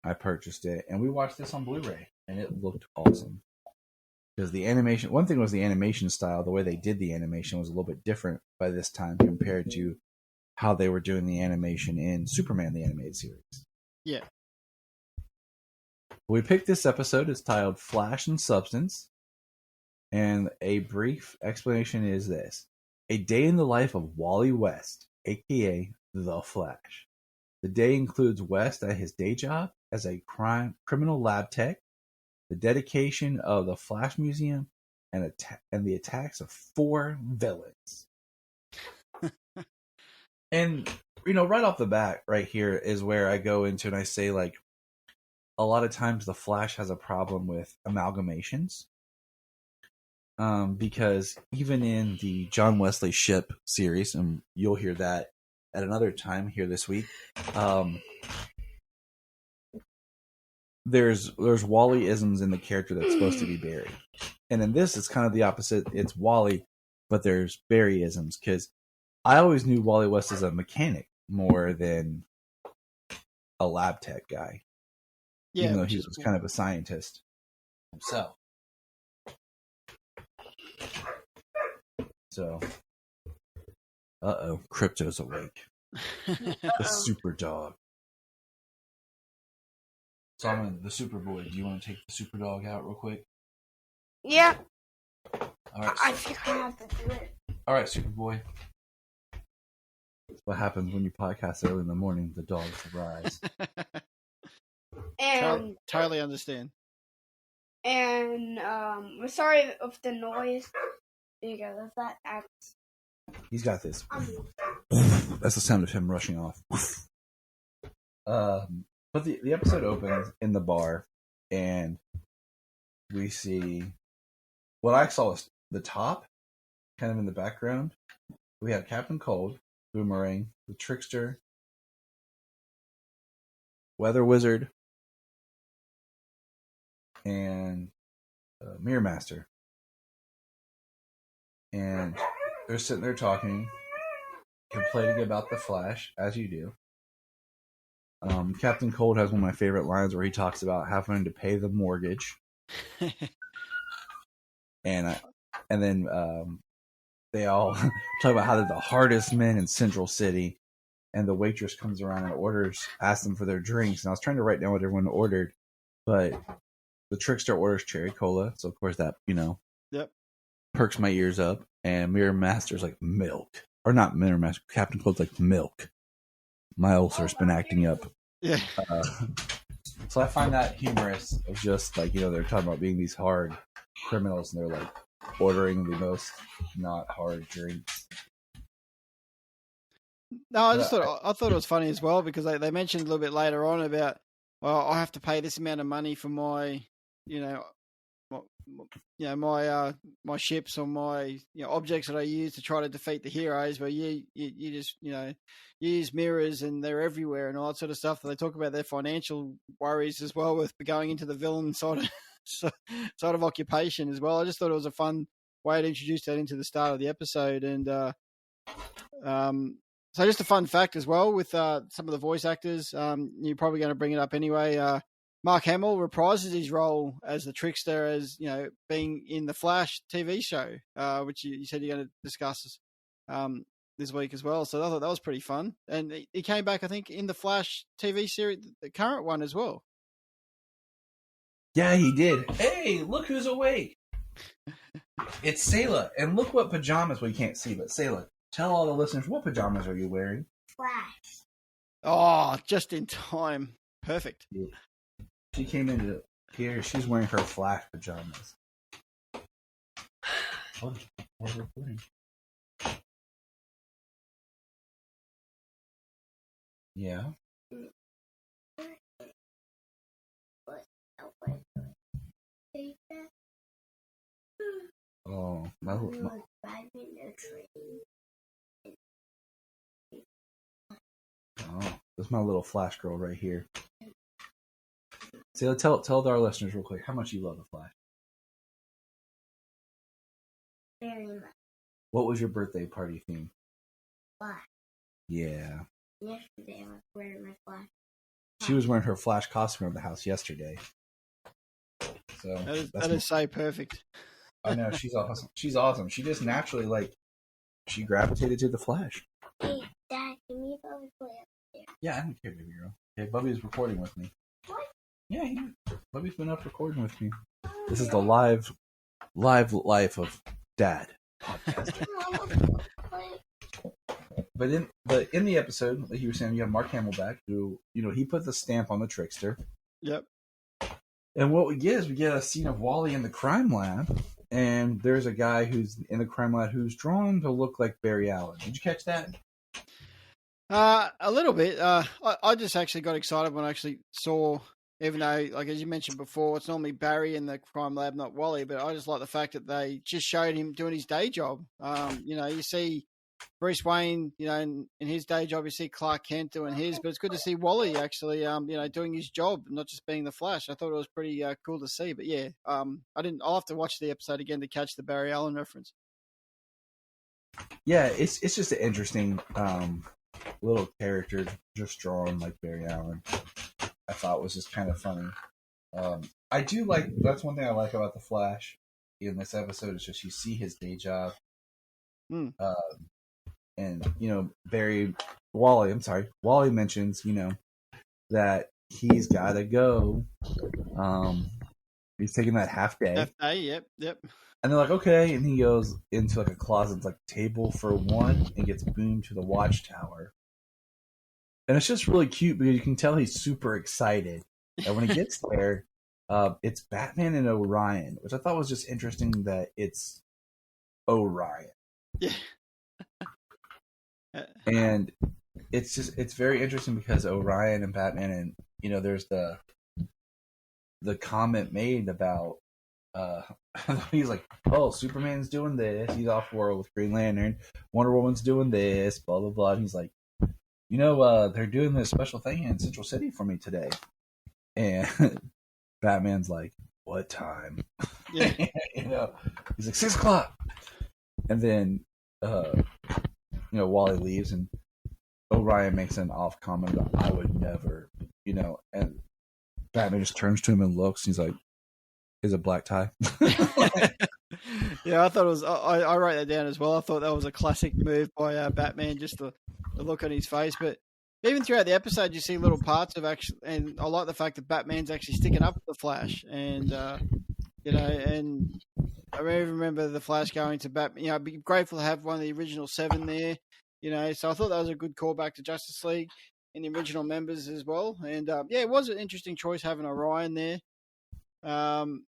it, and we watched this on Blu-ray, and it looked awesome. Because the animation, one thing was the animation style. The way they did the animation was a little bit different by this time compared to how they were doing the animation in Superman the Animated Series. Yeah. We picked this episode. It's titled Flash and Substance. And a brief explanation is this: a day in the life of Wally West, aka The Flash. The day includes West at his day job as a criminal lab tech, the dedication of the Flash Museum, and the attacks of 4 villains. And, right off the bat, right here is where I go into and I say, a lot of times the Flash has a problem with amalgamations. Because even in the John Wesley Shipp series, and you'll hear that at another time here this week, there's Wally-isms in the character that's supposed to be Barry. And in this, it's kind of the opposite. It's Wally, but there's Barry-isms, because I always knew Wally West as a mechanic more than a lab tech guy. Yeah, even though he was kind of a scientist himself. So, Crypto's awake. The super dog. So the Superboy. Do you want to take the super dog out real quick? Yeah. All right. I think I have to do it. All right, Superboy. That's what happens when you podcast early in the morning. The dogs rise. And totally understand. And we're sorry of the noise because of that. He's got this. That's the sound of him rushing off. But the episode opens in the bar, and we see what I saw was the top, kind of in the background. We have Captain Cold, Boomerang, the Trickster, Weather Wizard, and Mirror Master. And they're sitting there talking, complaining about the Flash, as you do. Captain Cold has one of my favorite lines where he talks about having to pay the mortgage. And then they all talk about how they're the hardest men in Central City. And the waitress comes around and asks them for their drinks. And I was trying to write down what everyone ordered, but the Trickster orders cherry cola. So of course that, Yep. perks my ears up. and Mirror Master's like milk, or not Mirror Master. Captain Cold's like milk. My ulcer's been acting up. Yeah. So I find that humorous. Of just like they're talking about being these hard criminals, and they're like ordering the most not hard drinks. No, I thought it was funny as well because they mentioned a little bit later on about, well, I have to pay this amount of money for my, my ships or my objects that I use to try to defeat the heroes. But you just you use mirrors and they're everywhere and all that sort of stuff. They talk about their financial worries as well with going into the villain side of occupation as well. I just thought it was a fun way to introduce that into the start of the episode. And so just a fun fact as well with some of the voice actors. You're probably going to bring it up anyway. Mark Hamill reprises his role as the Trickster as, being in the Flash TV show, which you said you're going to discuss this week as well. So I thought that was pretty fun. And he came back, I think, in the Flash TV series, the current one as well. Yeah, he did. Hey, look who's awake. It's Sayla. And look what pajamas, well, you can't see, but Sayla, tell all the listeners, what pajamas are you wearing? Flash. Oh, just in time. Perfect. Yeah. She came into here. She's wearing her Flash pajamas. Oh, we're recording. Yeah. Oh, this is my little Flash girl right here. So tell our listeners real quick how much you love the Flash. Very much. What was your birthday party theme? Flash. Yeah. Yesterday I was wearing my Flash. She was wearing her Flash costume around the house yesterday. So that is so perfect. I know, she's awesome. She's awesome. She just naturally she gravitated to the Flash. Hey, Dad, can we go play up there? Yeah, I don't care, baby girl. Okay, Bubby's recording with me. What? Yeah, Bubby's been up recording with me. This is the live life of Dad podcast. But in the episode, like you were saying, you have Mark Hamill back, who he put the stamp on the Trickster. Yep. And what we get a scene of Wally in the crime lab, and there's a guy who's in the crime lab who's drawn to look like Barry Allen. Did you catch that? A little bit. I just actually got excited when I actually saw, even though, like as you mentioned before, it's normally Barry in the crime lab, not Wally, but I just like the fact that they just showed him doing his day job. You see Bruce Wayne, in his day job, you see Clark Kent doing his, but it's good to see Wally actually, doing his job, not just being the Flash. I thought it was pretty cool to see. But yeah, I'll have to watch the episode again to catch the Barry Allen reference. Yeah, it's just an interesting little character, just drawn like Barry Allen. I thought was just kind of funny. I do like, that's one thing I like about the Flash in this episode is just you see his day job. And Wally mentions, that he's got to go. He's taking that half day. Half day, yep. And they're like, okay. And he goes into like a closet, like table for one, and gets boomed to the watchtower. And it's just really cute because you can tell he's super excited. And when he gets there, it's Batman and Orion, which I thought was just interesting that it's Orion. Yeah. And it's very interesting because Orion and Batman, and there's the comment made about he's like, oh, Superman's doing this, he's off world with Green Lantern, Wonder Woman's doing this, blah blah blah, and he's like, they're doing this special thing in Central City for me today, and Batman's like, what time? Yeah. He's like 6 o'clock, and then Wally leaves, and Orion makes an off comment about, I would never, and Batman just turns to him and looks, and he's like, is it black tie? Yeah, I thought it was, I wrote that down as well. I thought that was a classic move by Batman, just the look on his face. But even throughout the episode, you see little parts of actually, and I like the fact that Batman's actually sticking up for the Flash, and and even remember the Flash going to Batman. I'd be grateful to have one of the original 7 there. So I thought that was a good callback to Justice League and the original members as well. And it was an interesting choice having Orion there. And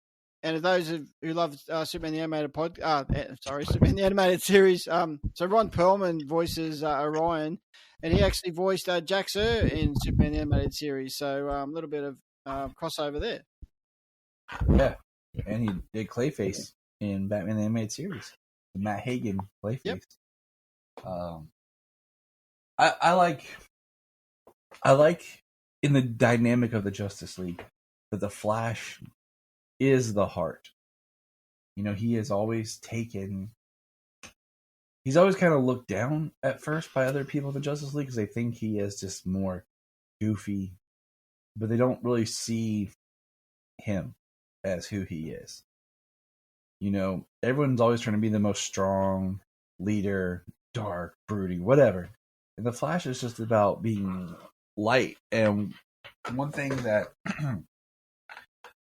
those who love Superman the Animated Superman the Animated Series. So Ron Perlman voices Orion, and he actually voiced Jack Sir in Superman the Animated Series. So a little bit of crossover there. Yeah, and he did Clayface in Batman the Animated Series, the Matt Hagen Clayface. Yep. I like in the dynamic of the Justice League that the Flash is the heart. He is always he's always kind of looked down at first by other people in the Justice League because they think he is just more goofy, but they don't really see him as who he is. Everyone's always trying to be the most strong leader, dark, broody, whatever. And the Flash is just about being light. And one thing that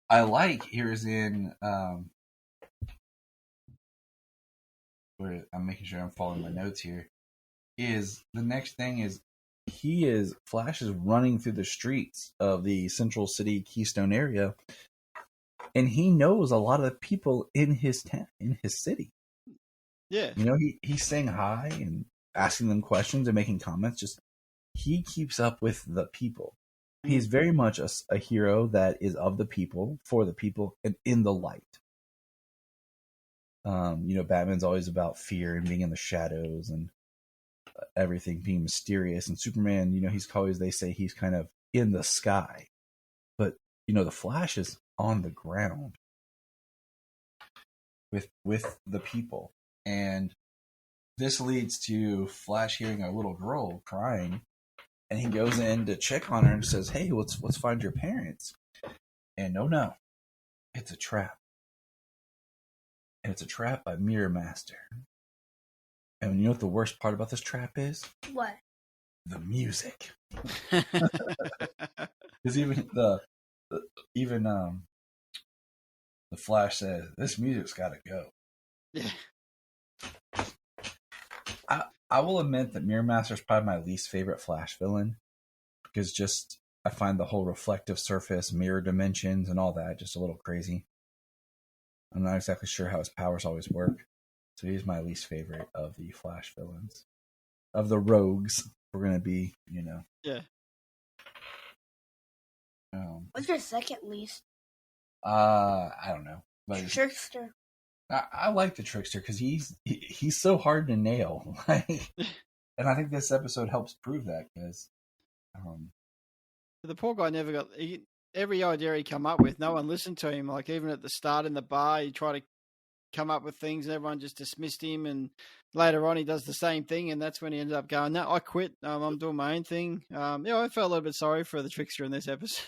I like here is in where I'm making sure I'm following my notes here, is the next thing is Flash is running through the streets of the Central City Keystone area, and he knows a lot of the people in his town, in his city. Yeah. He's saying hi and asking them questions and making comments. Just he keeps up with the people. He's very much a hero that is of the people, for the people, and in the light. Batman's always about fear and being in the shadows and everything being mysterious. And Superman, they say he's kind of in the sky. But, the Flash is on the ground with the people. And this leads to Flash hearing a little girl crying. And he goes in to check on her and says, "Hey, let's find your parents." And no, it's a trap. And it's a trap by Mirror Master. And you know what the worst part about this trap is? What? The music. Because even the Flash says, "This music's got to go." Yeah. I will admit that Mirror Master is probably my least favorite Flash villain, because I find the whole reflective surface, mirror dimensions, and all that just a little crazy. I'm not exactly sure how his powers always work, so he's my least favorite of the Flash villains. Of the rogues, we're gonna be, Yeah. What's your second least? I don't know, but Trickster. I like the Trickster because he's so hard to nail, and I think this episode helps prove that, because the poor guy never got every idea he come up with. No one listened to him. Like, even at the start in the bar, he tried to come up with things, and everyone just dismissed him. And later on, he does the same thing, and that's when he ended up going, "No, I quit. I'm doing my own thing." I felt a little bit sorry for the Trickster in this episode.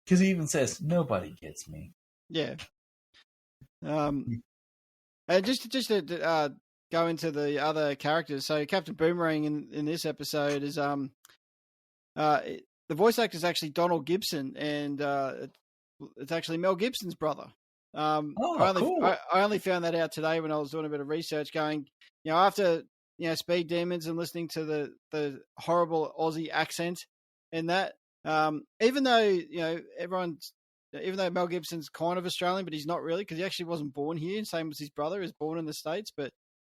Because he even says, "Nobody gets me." Yeah. And just to go into the other characters. So Captain Boomerang in this episode is the voice actor is actually Donald Gibson, and it's actually Mel Gibson's brother. Cool. I only found that out today when I was doing a bit of research, going, after Speed Demons and listening to the horrible Aussie accent in that. Even though even though Mel Gibson's kind of Australian, but he's not really, because he actually wasn't born here. Same as his brother, is born in the States. But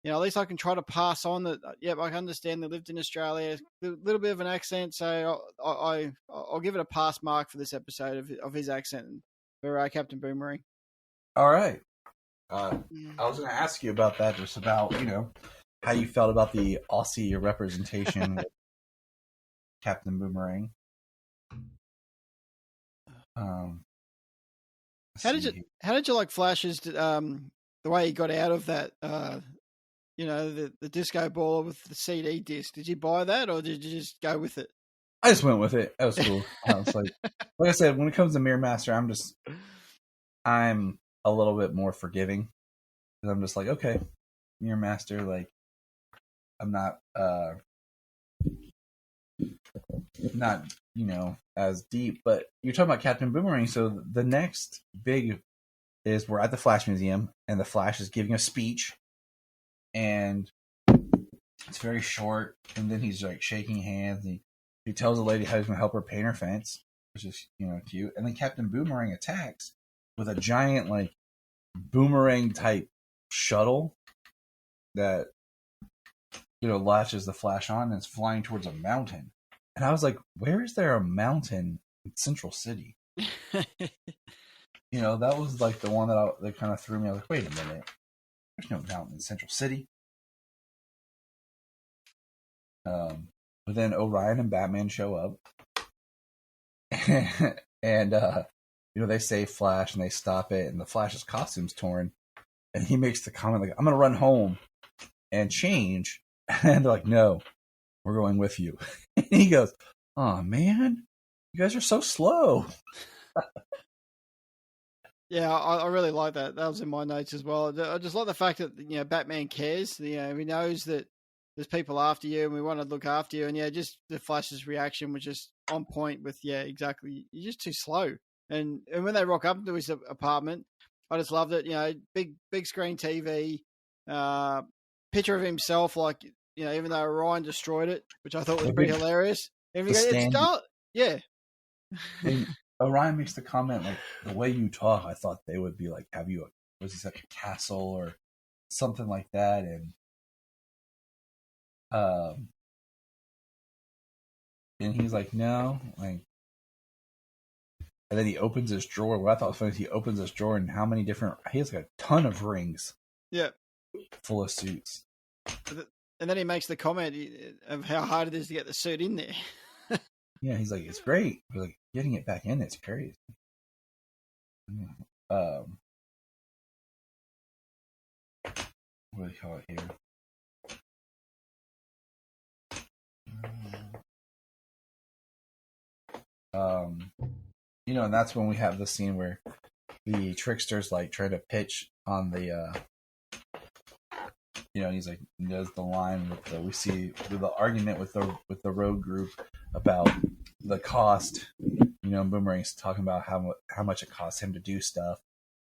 at least I can try to pass on that. Yep, I can understand they lived in Australia, a little bit of an accent. So I'll give it a pass mark for this episode of his accent for Captain Boomerang. All right. I was going to ask you about that, just about how you felt about the Aussie representation with Captain Boomerang. How did you like Flash's the way he got out of that? The disco ball with the CD disc. Did you buy that, or did you just go with it? I just went with it. That was cool. I was like I said, when it comes to Mirror Master, I'm a little bit more forgiving, because I'm just like, okay, Mirror Master, like, I'm not as deep. But you're talking about Captain Boomerang, so the next big is we're at the Flash Museum, and the Flash is giving a speech, and it's very short, and then he's like shaking hands, and he tells the lady how he's going to help her paint her fence, which is, you know, cute. And then Captain Boomerang attacks with a giant, like, boomerang type shuttle that, you know, latches the Flash on, and it's flying towards a mountain. And I was like, where is there a mountain in Central City? You know, that was like the one that kind of threw me. I was like, wait a minute, there's no mountain in Central City. But then Orion and Batman show up, and you know, they save Flash and they stop it, and the Flash's costume's torn, and he makes the comment like, "I'm gonna run home and change," and they're like, "No, we're going with you." And he goes, "Oh man, you guys are so slow." Yeah, I really like that. That was in my notes as well. I just like the fact that, you know, Batman cares. You know, he knows that there's people after you, and we want to look after you. And yeah, just the Flash's reaction was just on point with, yeah, exactly. You're just too slow. And when they rock up into his apartment, I just loved it. You know, big screen TV, picture of himself, like, you know, even though Orion destroyed it, which I thought was pretty hilarious. And it's dark. Yeah. Orion makes the comment like, the way you talk, I thought they would be like, have you, was this like a castle or something like that? And he's like, no, like, and then he opens his drawer. What I thought was funny is he opens his drawer, and how many different, he has like a ton of rings. Yeah. Full of suits. And then he makes the comment of how hard it is to get the suit in there. Yeah, he's like, it's great. But like, getting it back in, it's crazy. What do they call it here? You know, and that's when we have the scene where the trickster's like trying to pitch on the, you know, he's like, he does the line with we see the argument with the road group about the cost. You know, Boomerang's talking about how much it costs him to do stuff.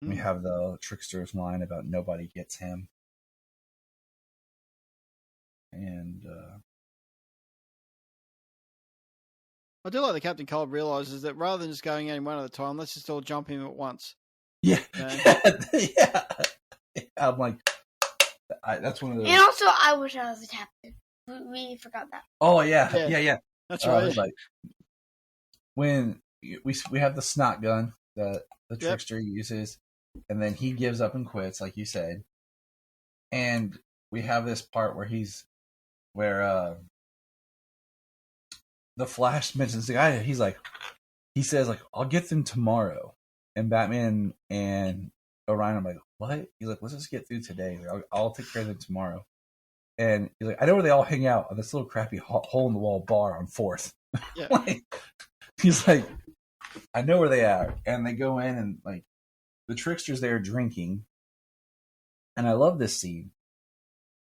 Mm-hmm. We have the trickster's line about nobody gets him, and I do like that Captain Cold realizes that rather than just going in one at a time, let's just all jump in at once. Yeah, yeah. I'm like, that's one of those. And also, I wish I was the captain. We forgot that. Oh yeah. That's right. Like, when we have the snot gun that the trickster uses, and then he gives up and quits, like you said, and we have this part where the Flash mentions the guy. He says like, I'll get them tomorrow, and Batman and Orion are like, what? He's like, let's just get through today. Like, I'll take care of them tomorrow. And he's like, I know where they all hang out, on this little crappy hole in the wall bar on 4th. Yeah. Like, he's like, I know where they are. And they go in, and like, the trickster's there drinking. And I love this scene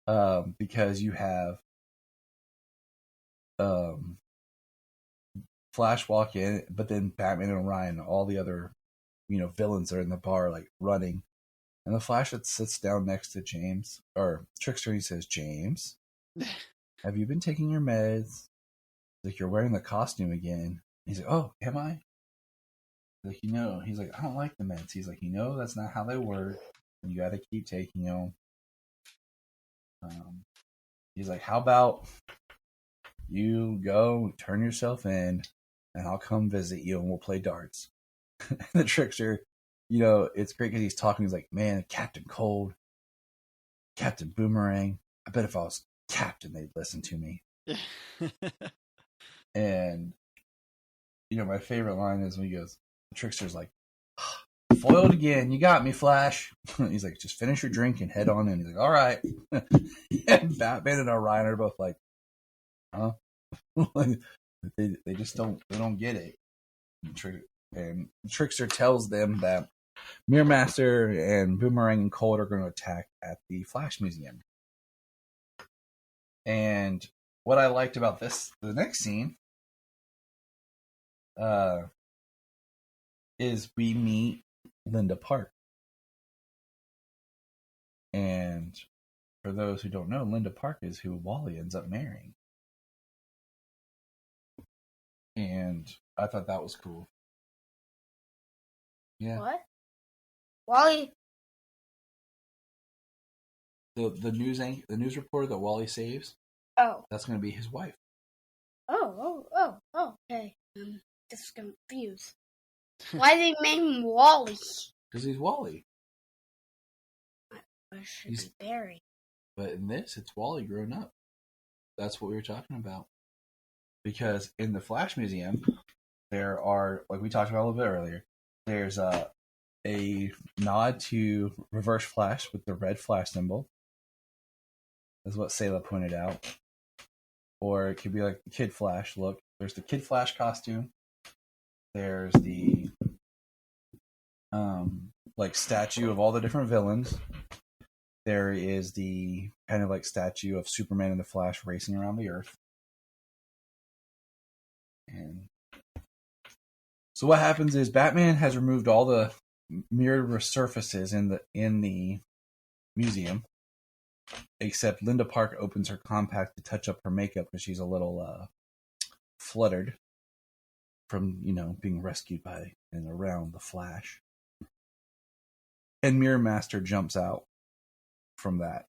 because you have Flash walk in, but then Batman and Orion, all the other, you know, villains are in the bar, like, running. And the Flash sits down next to James, or Trickster. He says, James, have you been taking your meds? Like, you're wearing the costume again. He's like, oh, am I? Like, you know, he's like, I don't like the meds. He's like, you know, that's not how they work. You got to keep taking them. He's like, how about you go turn yourself in, and I'll come visit you, and we'll play darts. And the Trickster, you know, it's great because he's talking. He's like, man, Captain Cold, Captain Boomerang. I bet if I was captain, they'd listen to me. And, you know, my favorite line is when he goes, the Trickster's like, foiled again. You got me, Flash. He's like, just finish your drink and head on in. He's like, all right. And Batman and Orion are both like, huh? They just don't get it. And Trickster tells them that Mirror Master and Boomerang and Cold are going to attack at the Flash Museum. And what I liked about the next scene, is we meet Linda Park. And for those who don't know, Linda Park is who Wally ends up marrying. And I thought that was cool. Yeah. What? Wally? The news reporter that Wally saves, Oh. that's going to be his wife. Oh, okay. I'm just confused. Why did they name him Wally? Because he's Wally. Or should be Barry? But in this, it's Wally grown up. That's what we were talking about. Because in the Flash Museum, there are, like we talked about a little bit earlier, there's a nod to Reverse Flash with the red Flash symbol. That's what Sayla pointed out. Or it could be like the Kid Flash look. There's the Kid Flash costume. There's the like statue of all the different villains. There is the kind of like statue of Superman and the Flash racing around the Earth. And so what happens is Batman has removed all the mirror surfaces in the museum, except Linda Park opens her compact to touch up her makeup because she's a little fluttered from being rescued by and around the Flash. And Mirror Master jumps out from that,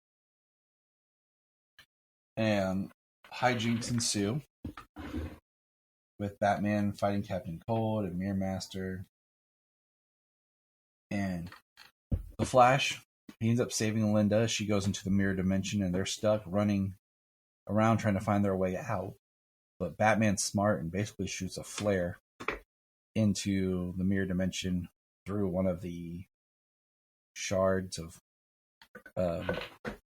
and hijinks ensue with Batman fighting Captain Cold and Mirror Master. And the Flash, he ends up saving Linda. She goes into the mirror dimension and they're stuck running around trying to find their way out. But Batman's smart and basically shoots a flare into the mirror dimension through one of the shards of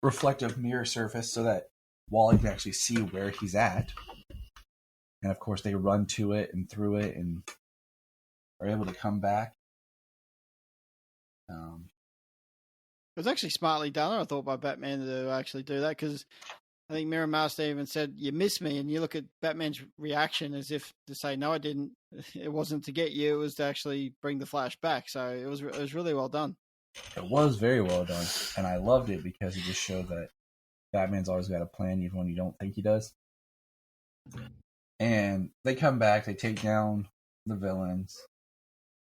reflective mirror surface so that Wally can actually see where he's at. And of course, they run to it and through it and are able to come back. It was actually smartly done, I thought, by Batman to actually do that, because I think Mirror Master even said, "You missed me," and you look at Batman's reaction as if to say, "No, I didn't. It wasn't to get you. It was to actually bring the Flash back." So it was really well done. It was very well done, and I loved it because it just showed that Batman's always got a plan, even when you don't think he does. And they come back, they take down the villains,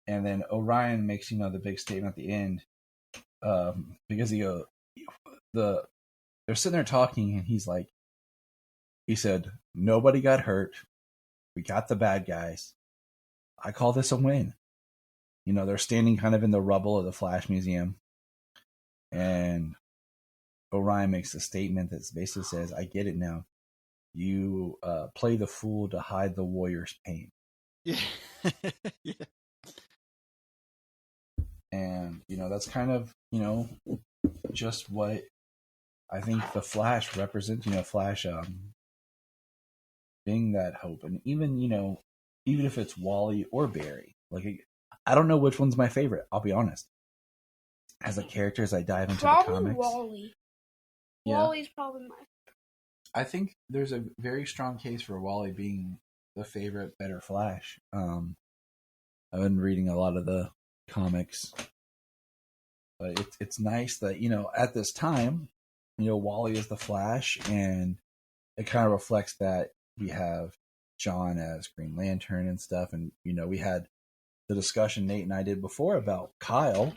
and then Orion makes the big statement at the end, because they're sitting there talking, and he said, "Nobody got hurt. We got the bad guys. I call this a win." They're standing kind of in the rubble of the Flash Museum, and Orion makes a statement that basically says, "I get it now. You play the fool to hide the warrior's pain." Yeah. Yeah. And, that's kind of, just what I think the Flash represents, Flash being that hope. And even, even if it's Wally or Barry, I don't know which one's my favorite, I'll be honest. As a character, as I dive into the comics. Wally. Yeah. Wally's probably my favorite. I think there's a very strong case for Wally being the favorite, better Flash. I've been reading a lot of the comics, but it's nice that at this time, Wally is the Flash, and it kind of reflects that we have John as Green Lantern and stuff, and we had the discussion Nate and I did before about Kyle,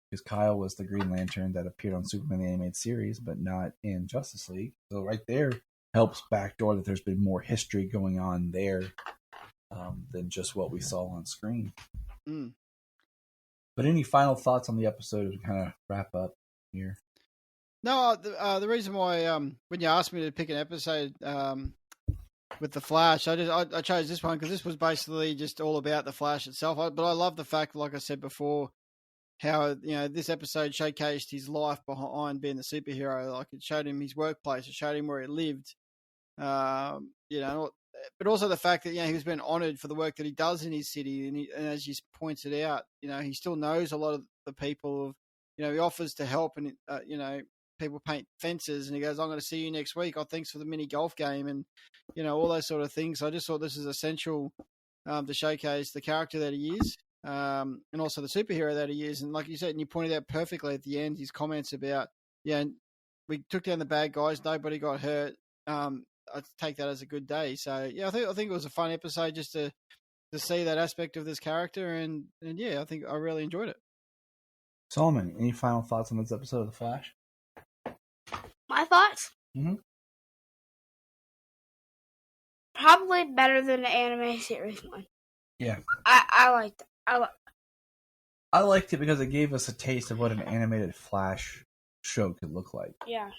because Kyle was the Green Lantern that appeared on Superman the Animated Series, but not in Justice League. So right there helps backdoor that there's been more history going on there than just what we saw on screen. Mm. But any final thoughts on the episode as we kind of wrap up here? No, the reason why when you asked me to pick an episode with the Flash, I chose this one because this was basically just all about the Flash itself. But I love the fact, like I said before, how this episode showcased his life behind being the superhero. Like, it showed him his workplace, it showed him where he lived, but also the fact that he was being honoured for the work that he does in his city, and as you pointed out, he still knows a lot of the people. He offers to help, and people paint fences, and he goes, "I'm going to see you next week. Oh, thanks for the mini golf game," and all those sort of things. So I just thought this is essential to showcase the character that he is. and also the superhero that he is. And like you said, and you pointed out perfectly at the end, his comments about, we took down the bad guys, nobody got hurt. I take that as a good day. So yeah, I think it was a fun episode just to see that aspect of this character, and yeah, I think I really enjoyed it. Solomon, any final thoughts on this episode of The Flash? My thoughts? Mm-hmm. Probably better than the anime series one. Yeah. I liked it. I liked it because it gave us a taste of what an animated Flash show could look like. Yeah.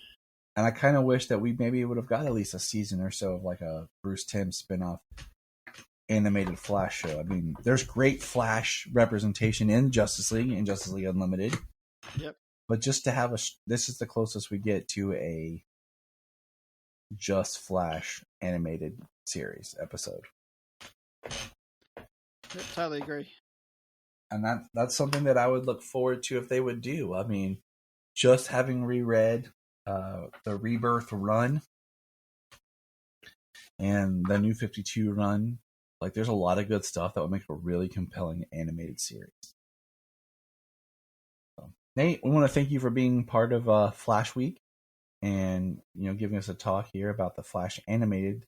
And I kind of wish that we maybe would have got at least a season or so of like a Bruce Timm spinoff animated Flash show. I mean, there's great Flash representation in Justice League and Justice League Unlimited. Yep. But just to have this is the closest we get to a just Flash animated series episode. Yep, totally agree. And that's something that I would look forward to if they would do. I mean, just having reread the Rebirth run and the New 52 run, like there's a lot of good stuff that would make a really compelling animated series. So, Nate, we want to thank you for being part of Flash Week and giving us a talk here about the Flash animated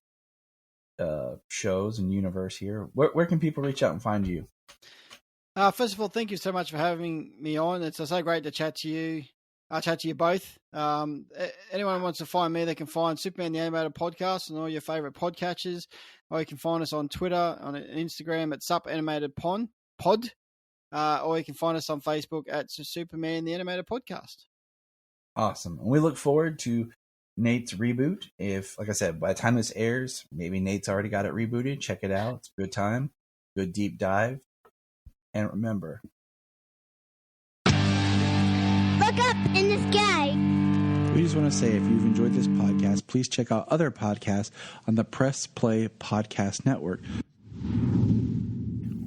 shows and universe here. Where can people reach out and find you? First of all, thank you so much for having me on. It's so great to chat to you. I'll chat to you both. Anyone who wants to find me, they can find Superman the Animated Podcast on all your favorite podcatchers, or you can find us on Twitter, on Instagram at SupAnimatedPod, or you can find us on Facebook at Superman the Animated Podcast. Awesome. And we look forward to Nate's reboot. If, like I said, by the time this airs, maybe Nate's already got it rebooted. Check it out. It's a good time. Good deep dive. And remember, look up in the sky. We just want to say, if you've enjoyed this podcast, please check out other podcasts on the Press Play Podcast Network.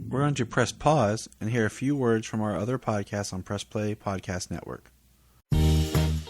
We're going to press pause and hear a few words from our other podcasts on Press Play Podcast Network.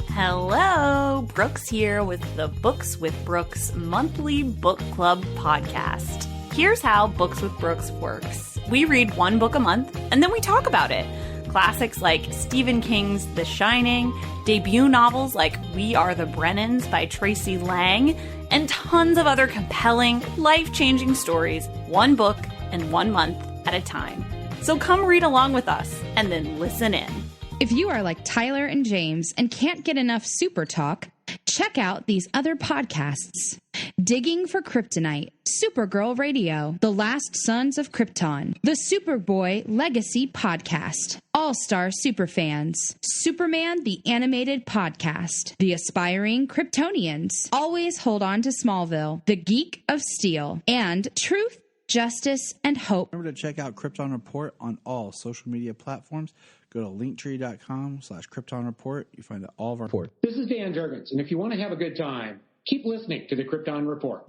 Hello, Brooks here with the Books with Brooks monthly book club podcast. Here's how Books with Brooks works. We read one book a month, and then we talk about it. Classics like Stephen King's The Shining, debut novels like We Are the Brennans by Tracy Lang, and tons of other compelling, life-changing stories, one book and 1 month at a time. So come read along with us, and then listen in. If you are like Tyler and James and can't get enough super talk, check out these other podcasts. Digging for Kryptonite, Supergirl Radio, The Last Sons of Krypton, the Superboy Legacy Podcast, All-Star Superfans, Superman the Animated Podcast, The Aspiring Kryptonians, Always Hold On to Smallville, The Geek of Steel, and Truth, Justice, and Hope. Remember to check out Krypton Report on all social media platforms. Go to linktree.com/Krypton Report. You find all of our report. This is Dan Jurgens, and if you want to have a good time, keep listening to the Krypton Report.